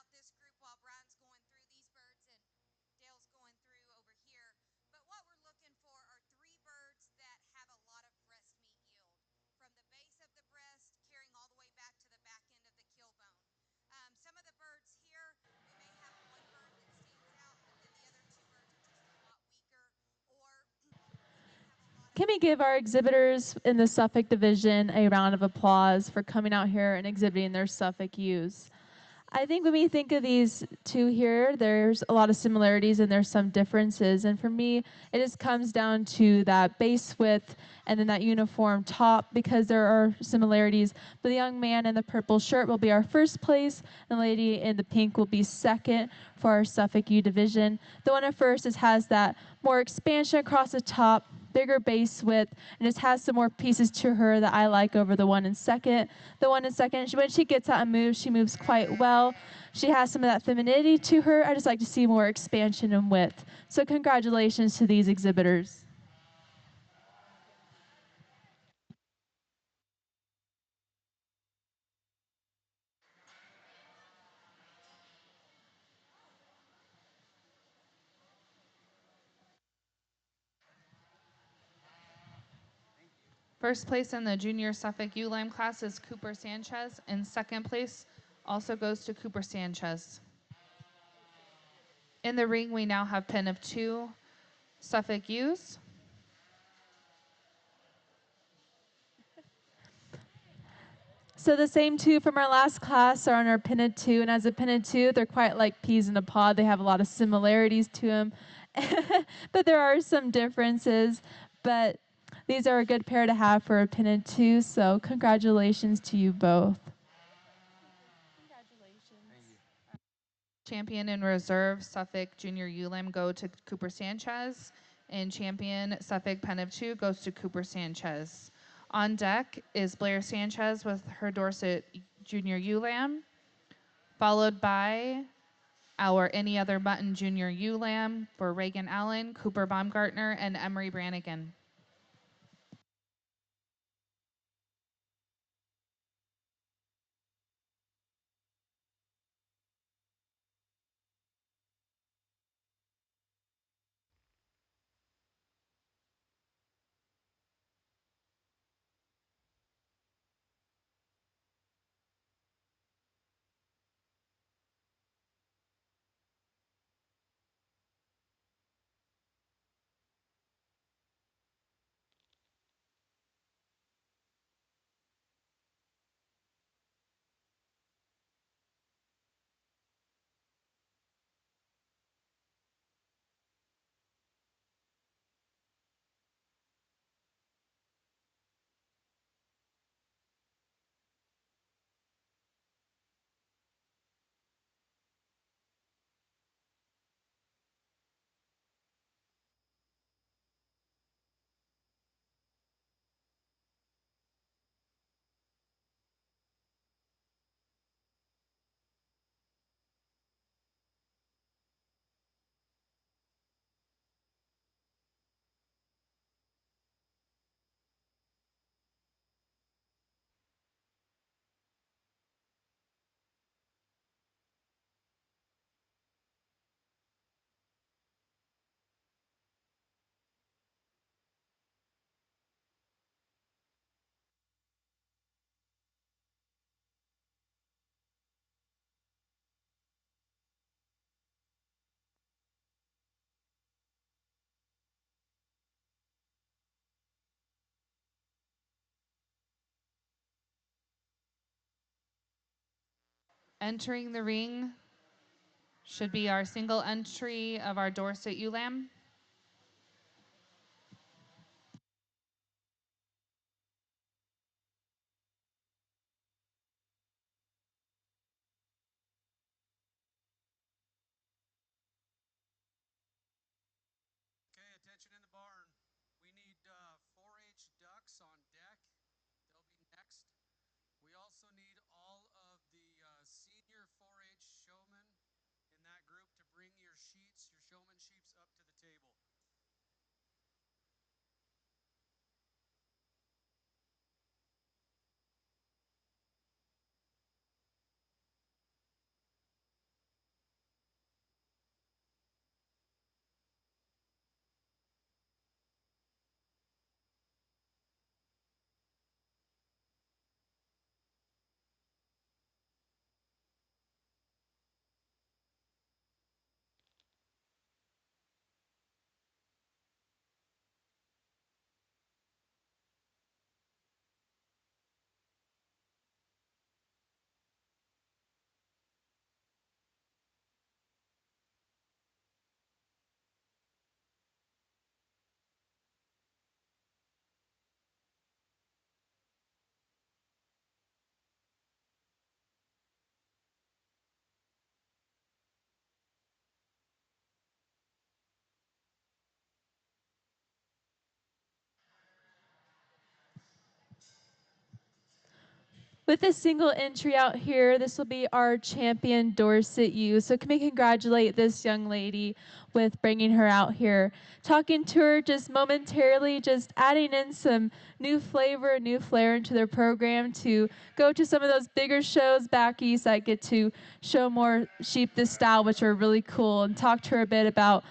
about this group while Brian's going through these birds and Dale's going through over here. But what we're looking for are 3 birds that have a lot of breast meat yield, from the base of the breast carrying all the way back to the back end of the keel bone. Some of the birds here, we may have one bird that stands out, but then the other 2 birds are just a lot weaker, or we may have a lot of... Can we give our exhibitors in the Suffolk division a round of applause for coming out here and exhibiting their Suffolk ewes? I think when we think of these 2 here, there's a lot of similarities and there's some differences. And for me, it just comes down to that base width and then that uniform top, because there are similarities. But the young man in the purple shirt will be our first place, and the lady in the pink will be second for our Suffolk U division. The one at first has that more expansion across the top, bigger base width, and just has some more pieces to her that I like over the one in second. The one in second, when she gets out and moves, she moves quite well. She has some of that femininity to her. I just like to see more expansion and width. So congratulations to these exhibitors. First place in the junior Suffolk U-Line class is Cooper Sanchez, and second place also goes to Cooper Sanchez. In the ring, we now have pen of 2 Suffolk U's. So the same 2 from our last class are on our pin of 2, and as a pin of 2, they're quite like peas in a pod. They have a lot of similarities to them, but there are some differences. But these are a good pair to have for a pin of 2, so congratulations to you both. Champion in reserve Suffolk Junior U-Lam go to Cooper Sanchez, and champion Suffolk pen of 2 goes to Cooper Sanchez. On deck is Blair Sanchez with her Dorset Junior U-Lam, followed by our Any Other Mutton Junior U-Lam for Reagan Allen, Cooper Baumgartner, and Emery Brannigan. Entering the ring should be our single entry of our Dorset U-Lam. Okay, attention in the barn. We need 4-H ducks on deck. They'll be next. We also need all of the senior 4-H showmen in that group to bring your sheets, your showman sheets, up to the table. With a single entry out here, this will be our champion Dorset U. So can we congratulate this young lady with bringing her out here. Talking to her just momentarily, just adding in some new flavor, new flair into their program to go to some of those bigger shows back east that get to show more sheep this style, which are really cool, and talk to her a bit about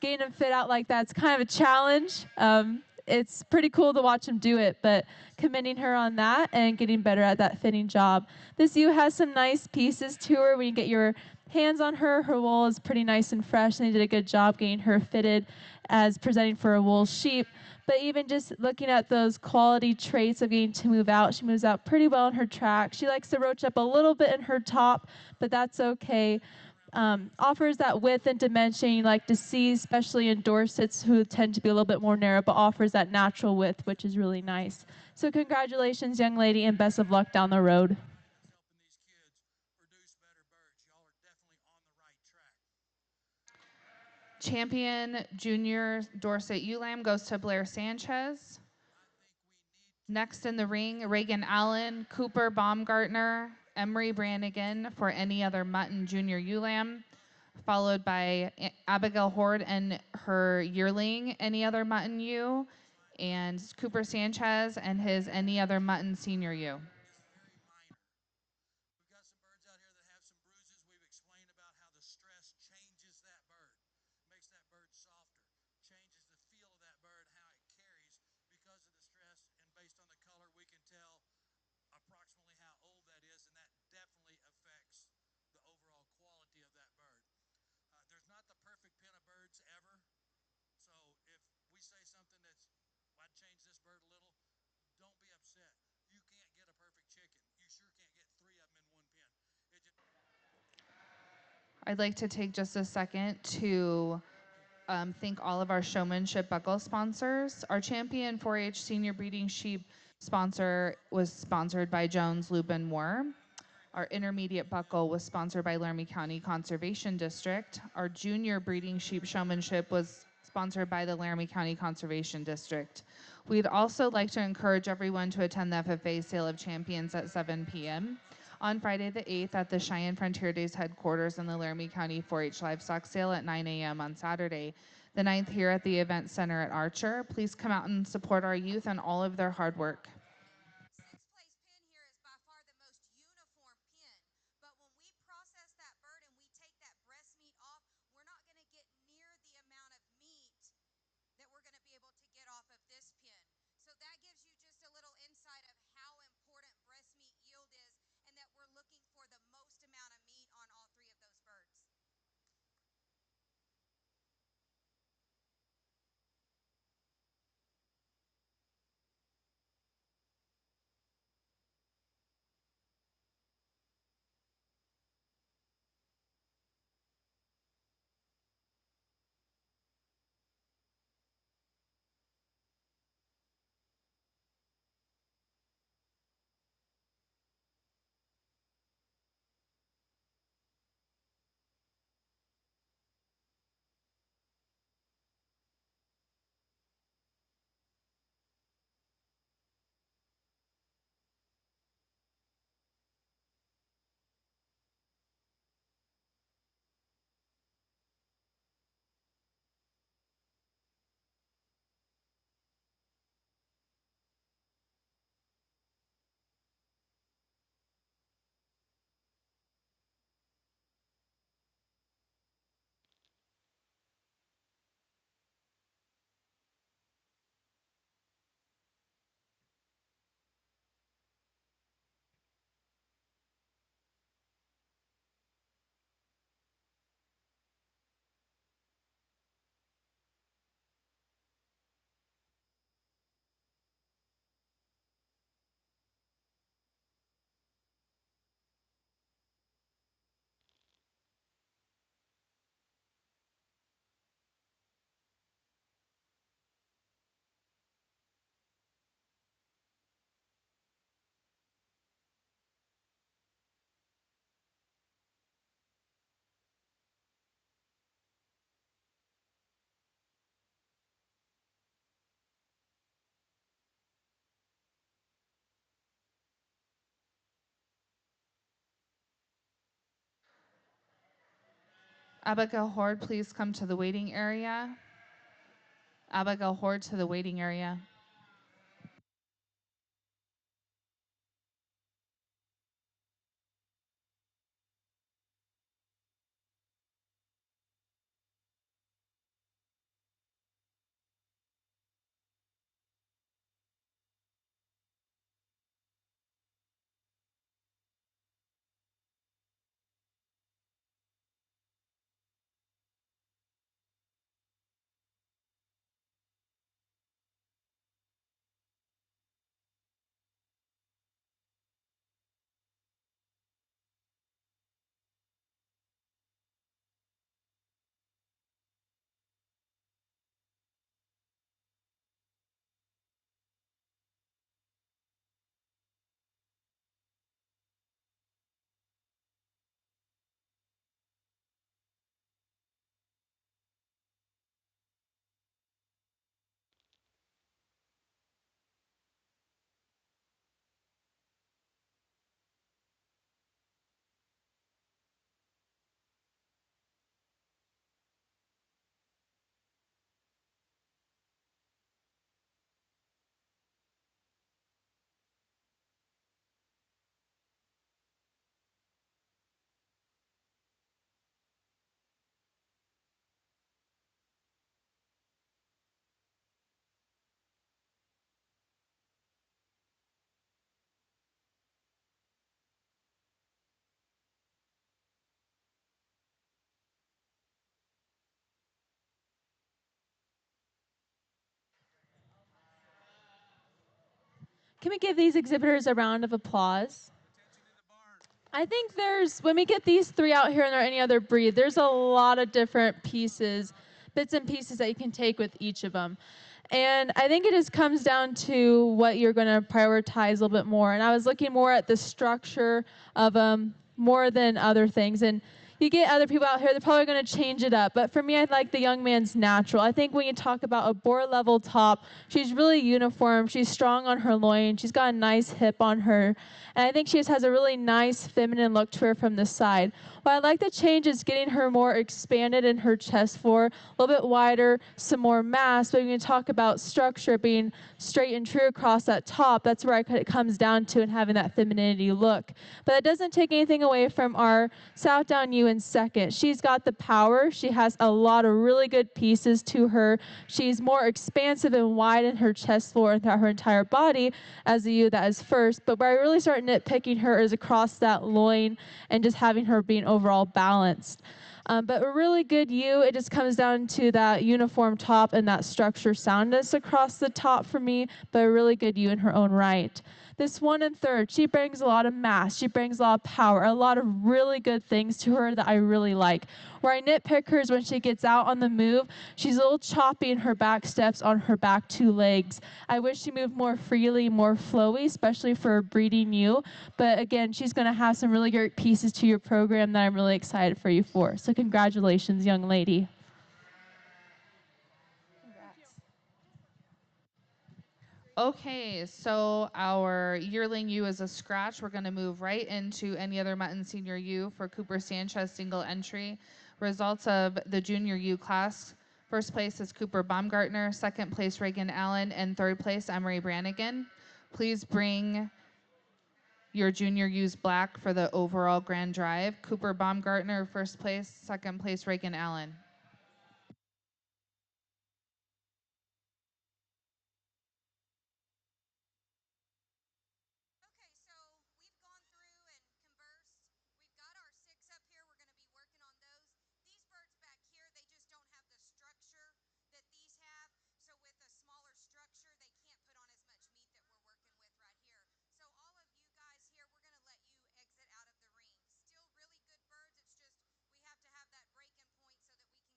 getting them fit out like that. It's kind of a challenge. It's pretty cool to watch them do it, but commending her on that and getting better at that fitting job. This ewe has some nice pieces to her. When you get your hands on her, her wool is pretty nice and fresh, and they did a good job getting her fitted as presenting for a wool sheep. But even just looking at those quality traits of getting to move out, she moves out pretty well in her track. She likes to roach up a little bit in her top, but that's okay. Offers that width and dimension you like to see, especially in Dorsets who tend to be a little bit more narrow, but offers that natural width, which is really nice. So congratulations, young lady, and best of luck down the road. Helping these kids produce better birds. Y'all are definitely on the right track. Champion Junior Dorset Ewe Lamb goes to Blair Sanchez. Next in the ring, Reagan Allen, Cooper Baumgartner, Emery Brannigan for Any Other Mutton Junior Ewe Lamb, followed by Abigail Horde and her yearling Any Other Mutton Ewe, and Cooper Sanchez and his Any Other Mutton Senior Ewe. Is very minor. We've got some birds out here that have some bruises. We've explained about how the stress changes that bird, makes that bird softer, changes the feel of that bird, how it carries because of the stress. And based on the color, we can tell approximately how old that is, and that definitely affects the overall quality of that bird. There's not the perfect pen of birds ever, so if we say something that's, well, I'd change this bird a little, don't be upset. You can't get a perfect chicken. You sure can't get 3 of them in one pen. I'd like to take just a second to thank all of our showmanship buckle sponsors. Our champion 4-H senior breeding sheep sponsor was sponsored by Jones, Lubin, Moore. Our intermediate buckle was sponsored by Laramie County Conservation District. Our junior breeding sheep showmanship was sponsored by the Laramie County Conservation District. We'd also like to encourage everyone to attend the FFA Sale of Champions at 7 p.m. on Friday the 8th at the Cheyenne Frontier Days headquarters and the Laramie County 4-H Livestock Sale at 9 a.m. on Saturday. The 9th here at the Event Center at Archer. Please come out and support our youth and all of their hard work. Sixth place pin here is by far the most uniform pin, but when we process that bird and we take that breast meat off, we're not going to get near the amount of meat that we're going to be able to get off of this pin. So that gives you just a little insight of how important breast meat yield is, and that we're looking for the most amount of meat on all 3 of those birds. Abigail Horde, please come to the waiting area. Abigail Horde to the waiting area. Can we give these exhibitors a round of applause? I think when we get these three out here and there any other breed, there's a lot of different pieces, bits and pieces that you can take with each of them. And I think it just comes down to what you're going to prioritize a little bit more. And I was looking more at the structure of them more than other things. And you get other people out here, they're probably going to change it up. But for me, I like the young man's natural. I think when you talk about a boar level top, she's really uniform. She's strong on her loin. She's got a nice hip on her. And I think she just has a really nice feminine look to her from the side. What I like the change is getting her more expanded in her chest floor, a little bit wider, some more mass. But when you talk about structure being straight and true across that top, that's where it comes down to and having that femininity look. But that doesn't take anything away from our South Down ewe in second. She's got the power. She has a lot of really good pieces to her. She's more expansive and wide in her chest floor and throughout her entire body as the ewe that is first. But where I really start nitpicking her is across that loin and just having her being overall balanced. But a really good ewe, it just comes down to that uniform top and that structure soundness across the top for me, but a really good ewe in her own right. This 1 1/3, she brings a lot of mass. She brings a lot of power, a lot of really good things to her that I really like. Where I nitpick her is when she gets out on the move, she's a little choppy in her back steps on her back two legs. I wish she moved more freely, more flowy, especially for a breeding ewe. But again, she's going to have some really great pieces to your program that I'm really excited for you for. So congratulations, young lady. Okay, so our yearling ewe is a scratch. We're going to move right into any other Mutton Senior ewe for Cooper Sanchez single entry. Results of the junior ewe class. First place is Cooper Baumgartner, second place Reagan Allen, and third place Emery Brannigan. Please bring your junior ewes black for the overall grand drive. Cooper Baumgartner, first place, second place Reagan Allen. Okay, so we've gone through and conversed. We've got our 6 up here. We're going to be working on those. These birds back here, they just don't have the structure that these have. So with a smaller structure, they can't put on as much meat that we're working with right here. So all of you guys here, we're going to let you exit out of the ring. Still really good birds. It's just we have to have that breaking point so that we can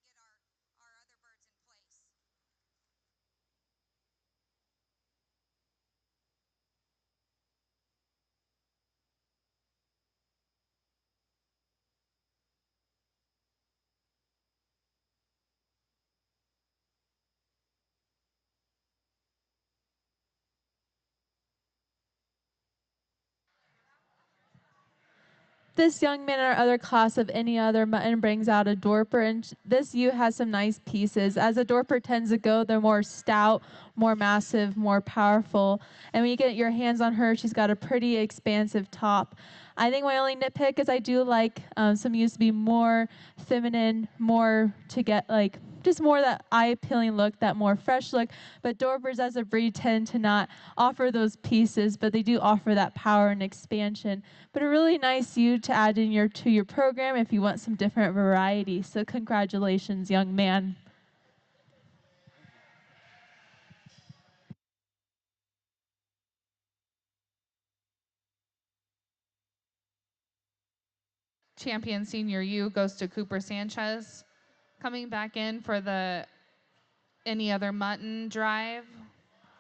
this young man in our other class of any other mutton brings out a Dorper, and this ewe has some nice pieces. As a Dorper tends to go, they're more stout, more massive, more powerful. And when you get your hands on her, she's got a pretty expansive top. I think my only nitpick is I do like some ewes to be more feminine, more to get like just more that eye-appealing look, that more fresh look. But Dorpers as a breed tend to not offer those pieces, but they do offer that power and expansion. But a really nice ewe to add in to your program if you want some different variety. So congratulations, young man. Champion Senior U goes to Cooper Sanchez. Coming back in for the Any Other Mutton Drive,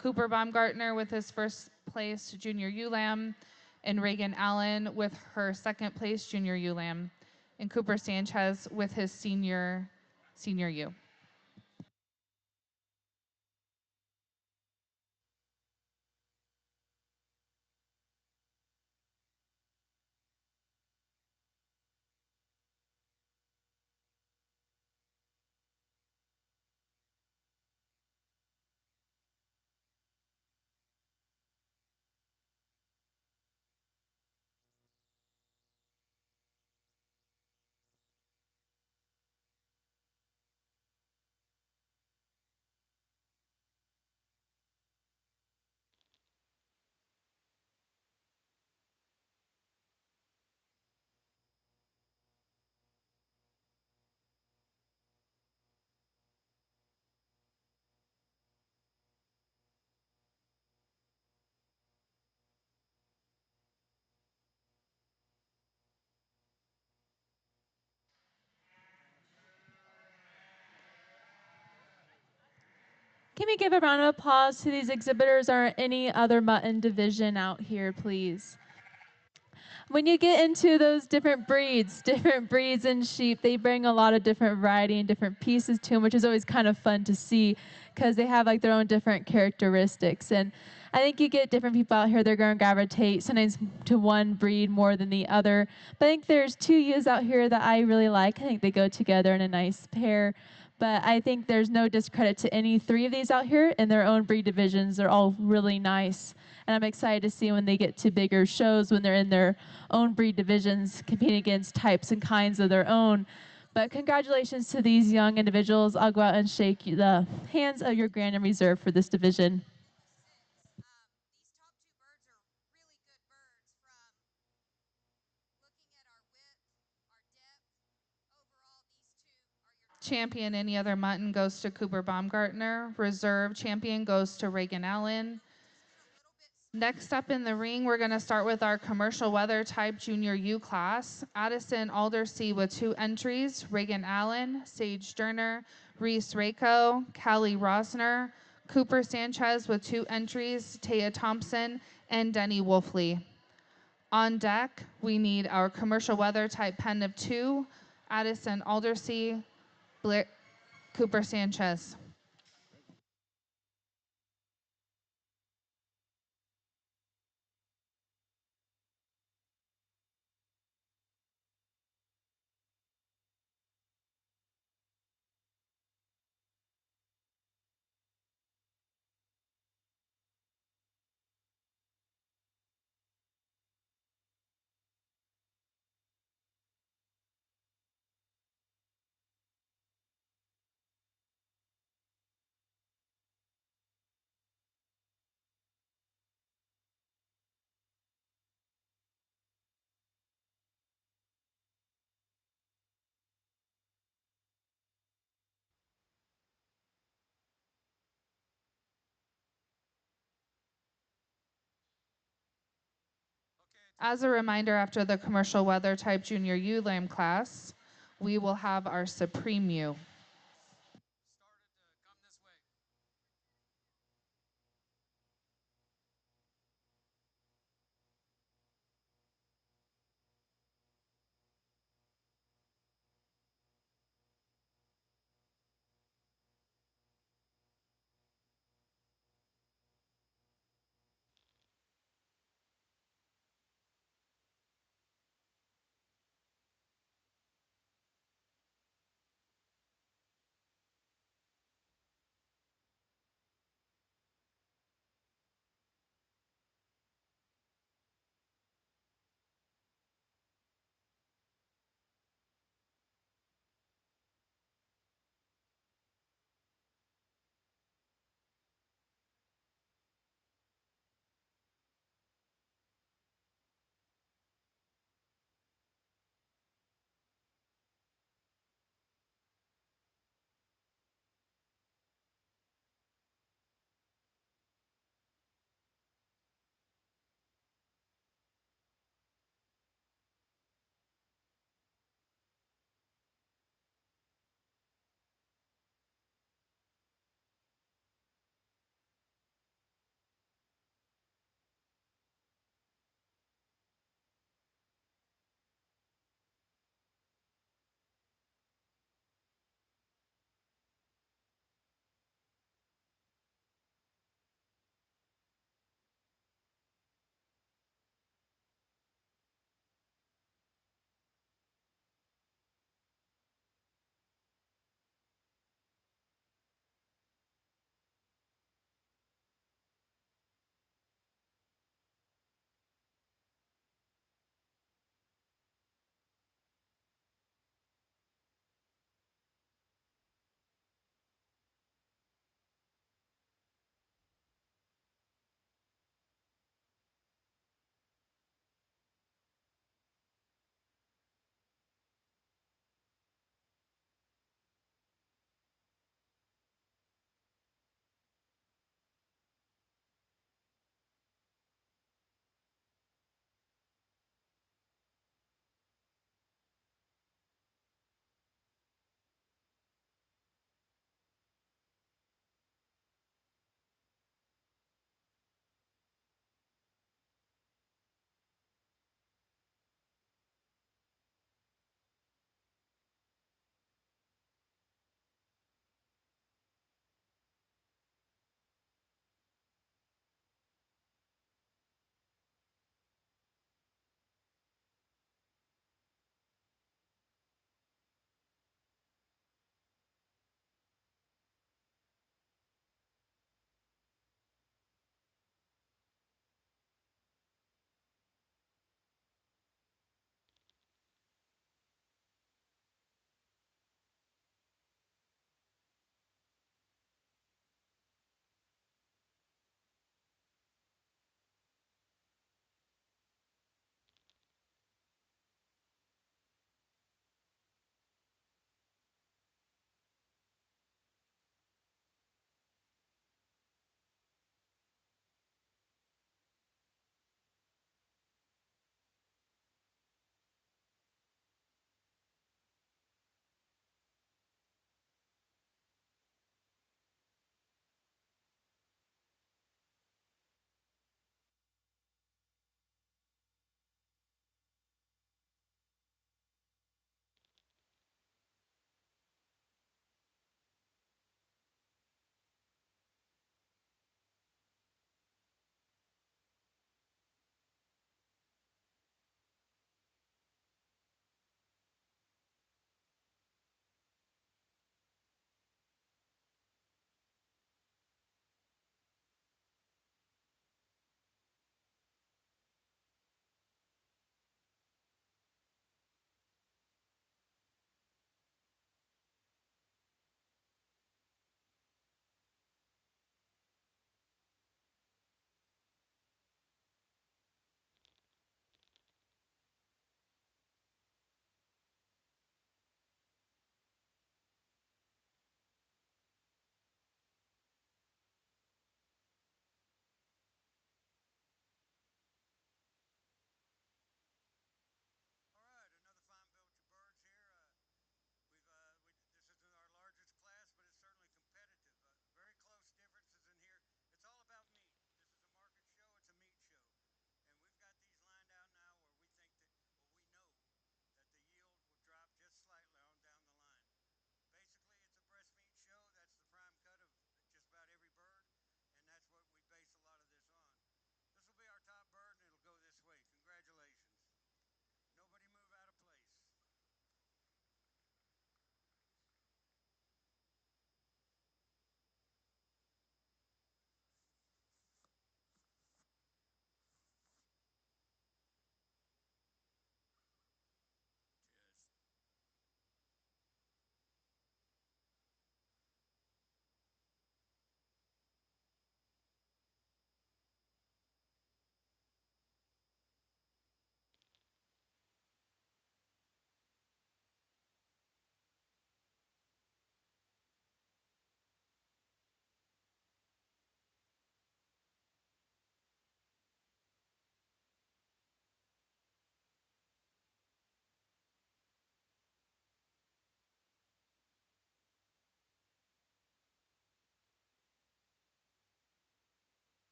Cooper Baumgartner with his first place Junior U Lamb, and Reagan Allen with her second place Junior U Lamb, and Cooper Sanchez with his Senior U. Can we give a round of applause to these exhibitors or any other mutton division out here, please? When you get into those different breeds in sheep, they bring a lot of different variety and different pieces to them, which is always kind of fun to see because they have like their own different characteristics. And I think you get different people out here, they're going to gravitate sometimes to one breed more than the other. But I think there's two ewes out here that I really like. I think they go together in a nice pair. But I think there's no discredit to any three of these out here in their own breed divisions. They're all really nice. And I'm excited to see when they get to bigger shows, when they're in their own breed divisions, competing against types and kinds of their own. But congratulations to these young individuals. I'll go out and shake the hands of your grand and reserve for this division. These top two birds are really good birds from looking at our width, our depth. Overall, these two are your Champion Any Other Mutton goes to Cooper Baumgartner. Reserve champion goes to Reagan Allen. Next up in the ring, we're going to start with our commercial weather type Junior U class. Addison Aldersea with 2 entries, Reagan Allen, Sage Sterner, Reese Rako, Callie Rosner, Cooper Sanchez with 2 entries, Taya Thompson, and Denny Wolfley. On deck, we need our commercial weather type pen of 2, Addison Aldersea, Cooper Sanchez. As a reminder, after the commercial weather type Junior U Lamb class, we will have our Supreme U.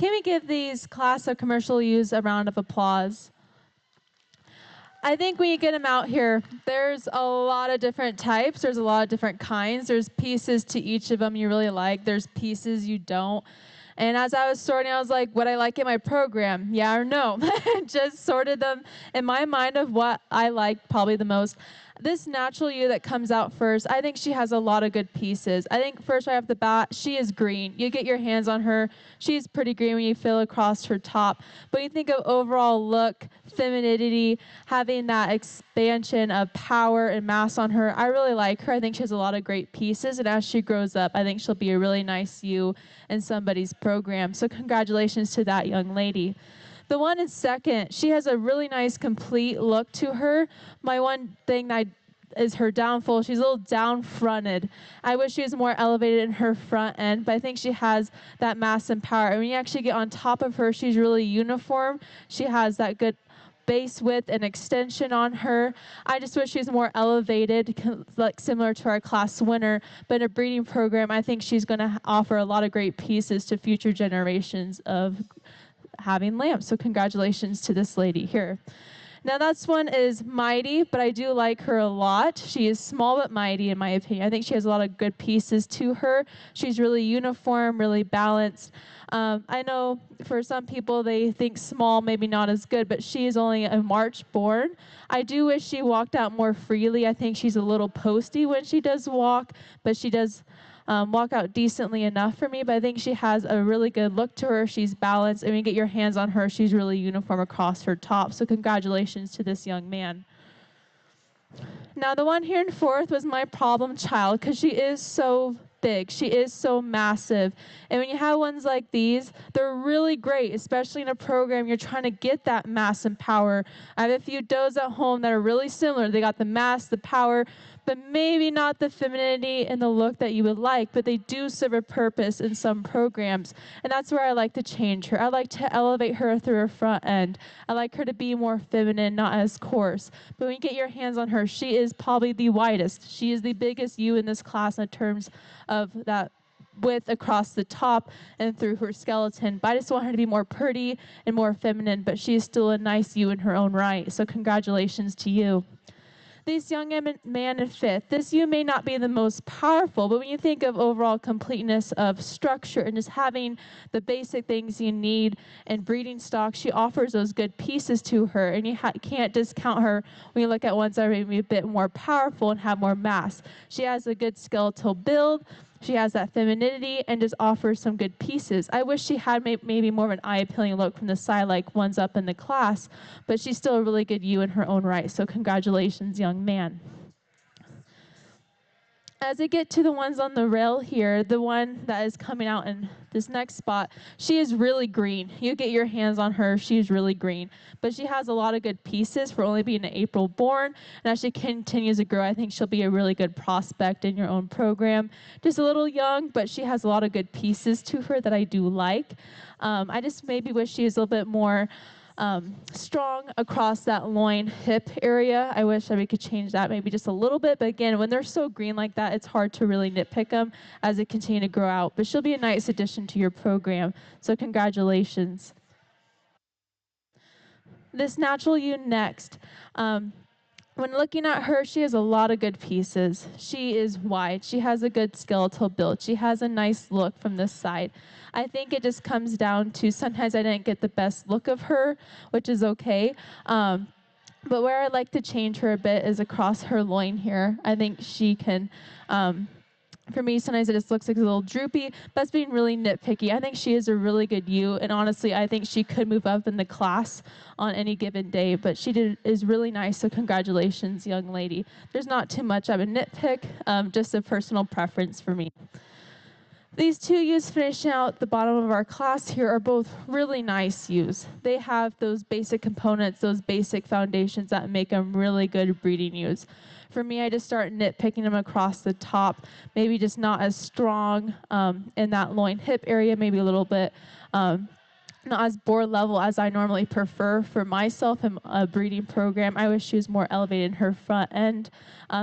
Can we give these class of commercial ewes a round of applause? I think when you get them out here, there's a lot of different types. There's a lot of different kinds. There's pieces to each of them you really like. There's pieces you don't. And as I was sorting, I was like, would I like in my program? Yeah or no? Just sorted them in my mind of what I like probably the most. This natural ewe that comes out first, I think she has a lot of good pieces. I think first right off the bat, she is green. You get your hands on her, she's pretty green when you feel across her top. But you think of overall look, femininity, having that expansion of power and mass on her. I really like her. I think she has a lot of great pieces. And as she grows up, I think she'll be a really nice ewe in somebody's program. So congratulations to that young lady. The one in second, she has a really nice complete look to her. My one thing that is her downfall, she's a little down-fronted. I wish she was more elevated in her front end, but I think she has that mass and power. And when you actually get on top of her, she's really uniform. She has that good base width and extension on her. I just wish she was more elevated, like similar to our class winner. But in a breeding program, I think she's going to offer a lot of great pieces to future generations of having lambs. So congratulations to this lady here. Now this one is mighty, but I do like her a lot. She is small but mighty in my opinion. I think she has a lot of good pieces to her. She's really uniform, really balanced. I know for some people they think small, maybe not as good, but she is only a March born. I do wish she walked out more freely. I think she's a little posty when she does walk, but she does walk out decently enough for me, but I think she has a really good look to her. She's balanced, and when you get your hands on her, she's really uniform across her top. So congratulations to this young man. Now the one here in fourth was my problem child because she is so big. She is so massive. And when you have ones like these, they're really great, especially in a program you're trying to get that mass and power. I have a few does at home that are really similar. They got the mass, the power, but maybe not the femininity and the look that you would like, but they do serve a purpose in some programs. And that's where I like to change her. I like to elevate her through her front end. I like her to be more feminine, not as coarse. But when you get your hands on her, she is probably the widest. She is the biggest ewe in this class in terms of that width across the top and through her skeleton. But I just want her to be more pretty and more feminine, but she is still a nice ewe in her own right. So congratulations to you. This young man in fifth, this ewe may not be the most powerful, but when you think of overall completeness of structure and just having the basic things you need in breeding stock, she offers those good pieces to her, and you can't discount her when you look at ones that are maybe a bit more powerful and have more mass. She has a good skeletal build. She has that femininity and just offers some good pieces. I wish she had maybe more of an eye-appealing look from the side like ones up in the class, but she's still a really good ewe in her own right. So congratulations, young man. As I get to the ones on the rail here, the one that is coming out in this next spot, she is really green. You get your hands on her, she's really green. But she has a lot of good pieces for only being an April born. And as she continues to grow, I think she'll be a really good prospect in your own program. Just a little young, but she has a lot of good pieces to her that I do like. I just maybe wish she was a little bit more strong across that loin hip area. I wish that we could change that maybe just a little bit. But again, when they're so green like that, it's hard to really nitpick them as they continue to grow out. But she'll be a nice addition to your program. So congratulations. This natural ewe next. When looking at her, she has a lot of good pieces. She is wide. She has a good skeletal build. She has a nice look from this side. I think it just comes down to sometimes I didn't get the best look of her, which is okay. But where I like to change her a bit is across her loin here. I think she can, for me, sometimes it just looks like a little droopy. That's being really nitpicky. I think she is a really good ewe, and honestly, I think she could move up in the class on any given day, but she is really nice, so congratulations, young lady. There's not too much of a nitpick, just a personal preference for me. These two ewes finishing out the bottom of our class here are both really nice ewes. They have those basic components, those basic foundations that make them really good breeding ewes. For me, I just start nitpicking them across the top, maybe just not as strong in that loin hip area, maybe a little bit not as board level as I normally prefer for myself in a breeding program. I wish she was more elevated in her front end.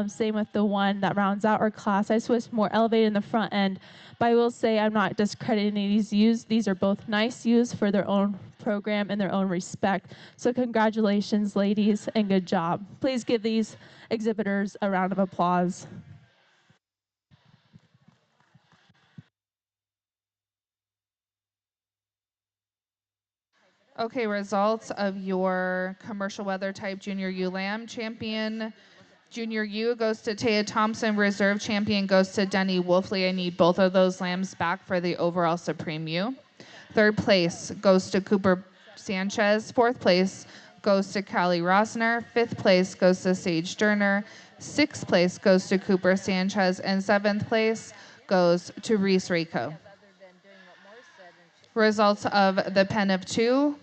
Same with the one that rounds out our class. I just wish more elevated in the front end. But I will say I'm not discrediting these ewes. These are both nice ewes for their own program and their own respect. So congratulations, ladies, and good job. Please give these exhibitors a round of applause. Okay, results of your commercial weather type junior ewe lamb. Champion junior ewe goes to Taya Thompson. Reserve champion goes to Denny Wolfley. I need both of those lambs back for the overall supreme ewe. Third place goes to Cooper Sanchez. Fourth place goes to Callie Rosner. Fifth place goes to Sage Sterner. Sixth place goes to Cooper Sanchez. And seventh place goes to Reese Rako. Results of the pen of two.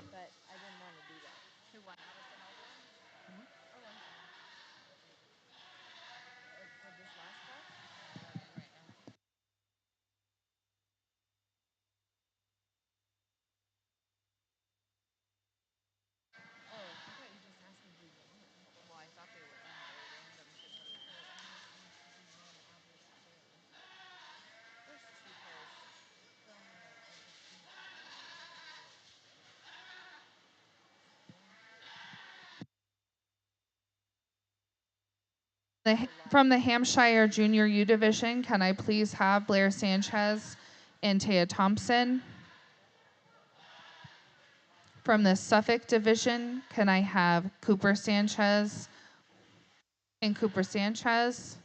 From the Hampshire Junior U Division, can I please have Blair Sanchez and Taya Thompson? From the Suffolk Division, can I have Cooper Sanchez and Cooper Sanchez?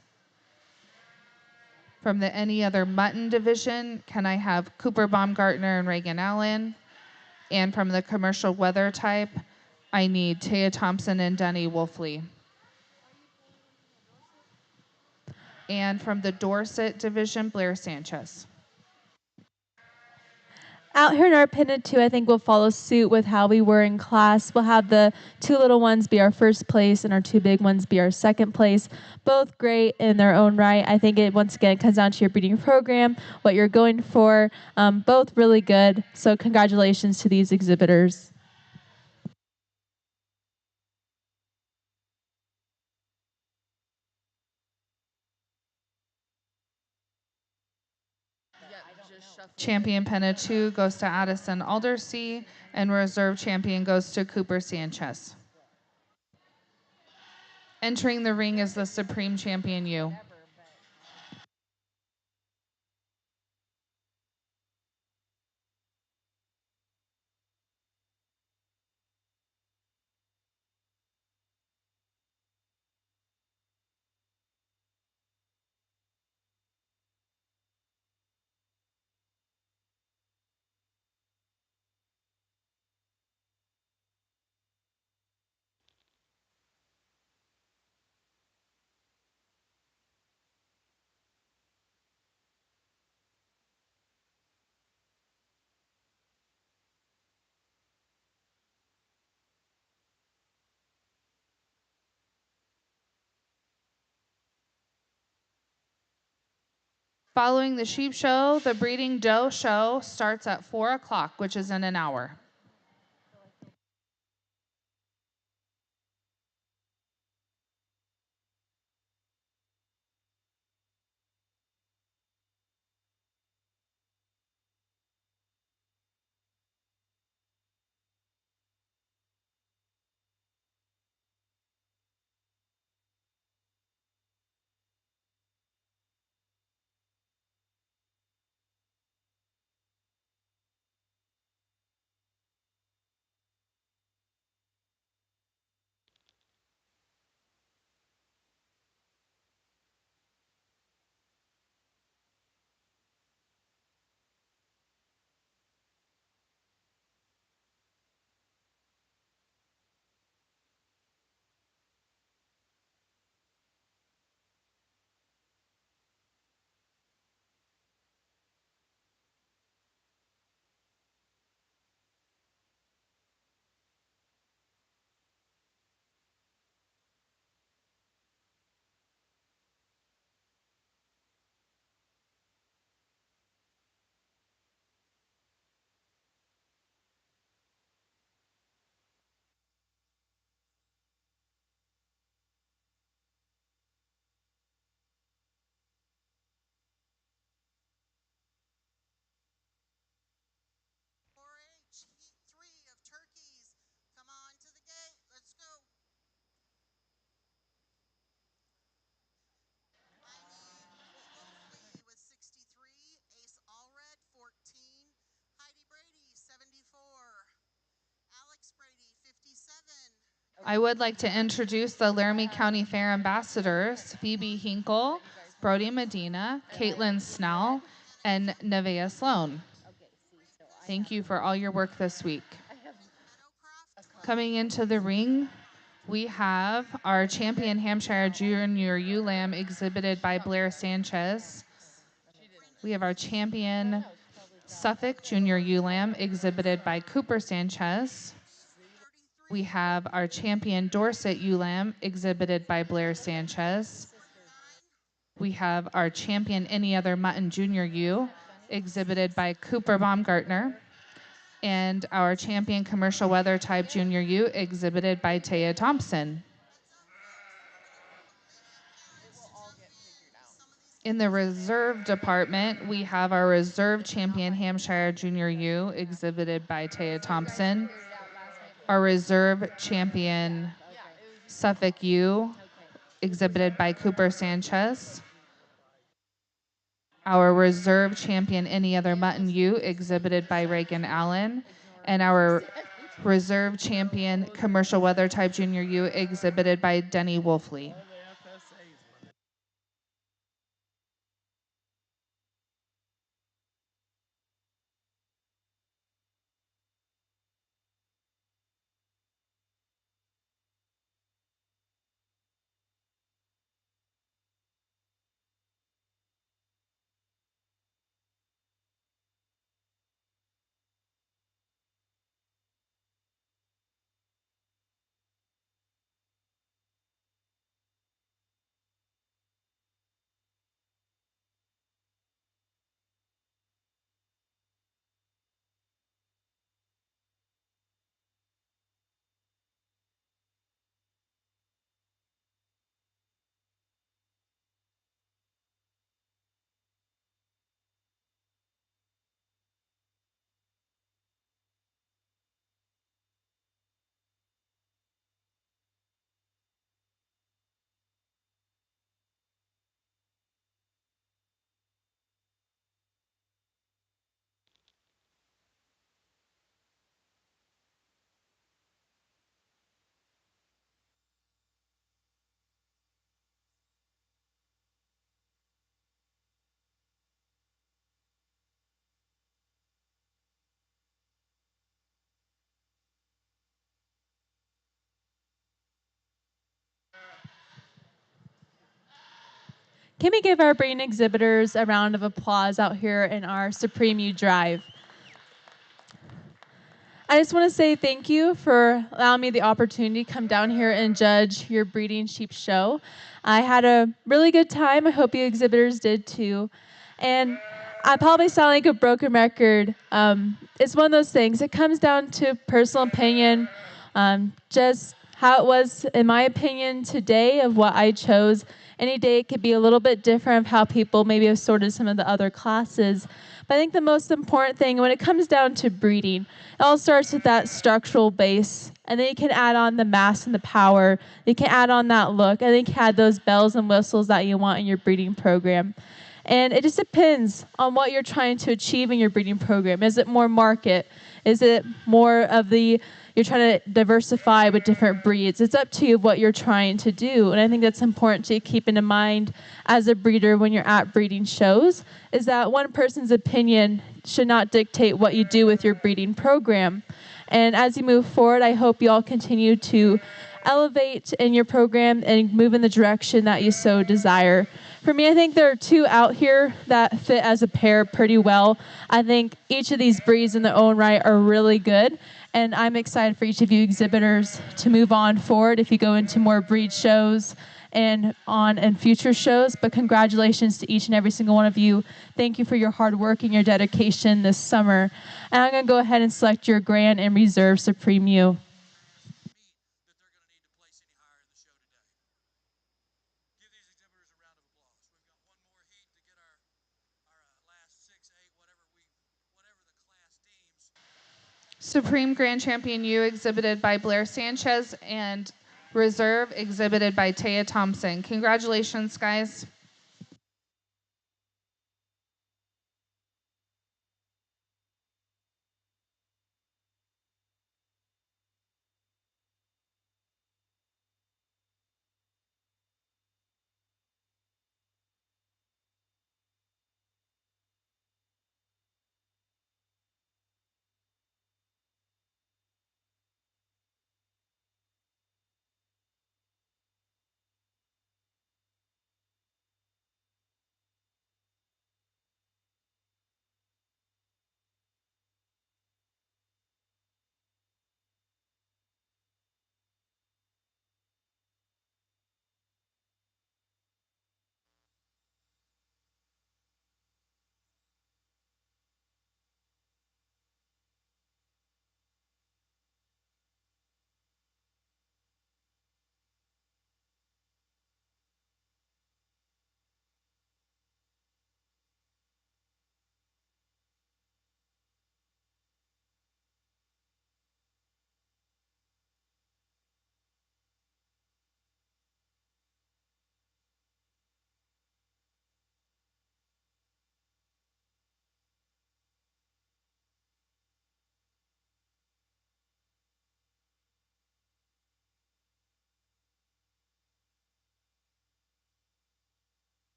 From the Any Other Mutton Division, can I have Cooper Baumgartner and Reagan Allen? And from the Commercial Weather type, I need Taya Thompson and Denny Wolfley. And from the Dorset Division, Blair Sanchez. Out here in our pennant two, I think we'll follow suit with how we were in class. We'll have the two little ones be our first place and our two big ones be our second place. Both great in their own right. I think it, once again, comes down to your breeding program, what you're going for. Both really good. So congratulations to these exhibitors. Champion Penna 2 goes to Addison Aldersea, and reserve champion goes to Cooper Sanchez. Entering the ring is the Supreme Champion ewe. Following the sheep show, the breeding doe show starts at 4 o'clock, which is in an hour. I would like to introduce the Laramie County Fair ambassadors, Phoebe Hinkle, Brody Medina, Caitlin Snell, and Nevea Sloan. Thank you for all your work this week. Coming into the ring, we have our champion Hampshire Junior Ewe Lamb exhibited by Blair Sanchez. We have our champion Suffolk Junior Ewe Lamb exhibited by Cooper Sanchez. We have our champion Dorset Ewe Lamb exhibited by Blair Sanchez. We have our champion Any Other Mutton Junior Ewe exhibited by Cooper Baumgartner. And our champion Commercial Weather Type Junior Ewe exhibited by Taya Thompson. In the reserve department, we have our reserve champion Hampshire Junior Ewe exhibited by Taya Thompson. Our reserve champion Suffolk Ewe exhibited by Cooper Sanchez. Our reserve champion Any Other Mutton Ewe exhibited by Reagan Allen. And our reserve champion Commercial Weather Type Junior Ewe exhibited by Denny Wolfley. Can we give our breeding exhibitors a round of applause out here in our Supreme U Drive? I just want to say thank you for allowing me the opportunity to come down here and judge your breeding sheep show. I had a really good time. I hope you exhibitors did too. And I probably sound like a broken record. It's one of those things. It comes down to personal opinion, just how it was, in my opinion, today of what I chose. Any day it could be a little bit different of how people maybe have sorted some of the other classes. But I think the most important thing when it comes down to breeding, it all starts with that structural base. And then you can add on the mass and the power. You can add on that look. And then you can add those bells and whistles that you want in your breeding program. And it just depends on what you're trying to achieve in your breeding program. Is it more market? Is it more of you're trying to diversify with different breeds? It's up to you what you're trying to do. And I think that's important to keep in mind as a breeder when you're at breeding shows, is that one person's opinion should not dictate what you do with your breeding program. And as you move forward, I hope you all continue to elevate in your program and move in the direction that you so desire. For me, I think there are two out here that fit as a pair pretty well. I think each of these breeds in their own right are really good. And I'm excited for each of you exhibitors to move on forward if you go into more breed shows and future shows. But congratulations to each and every single one of you. Thank you for your hard work and your dedication this summer. And I'm going to go ahead and select your Grand and Reserve Supreme U. Supreme Grand Champion Ewe exhibited by Blair Sanchez and Reserve exhibited by Taya Thompson. Congratulations, guys.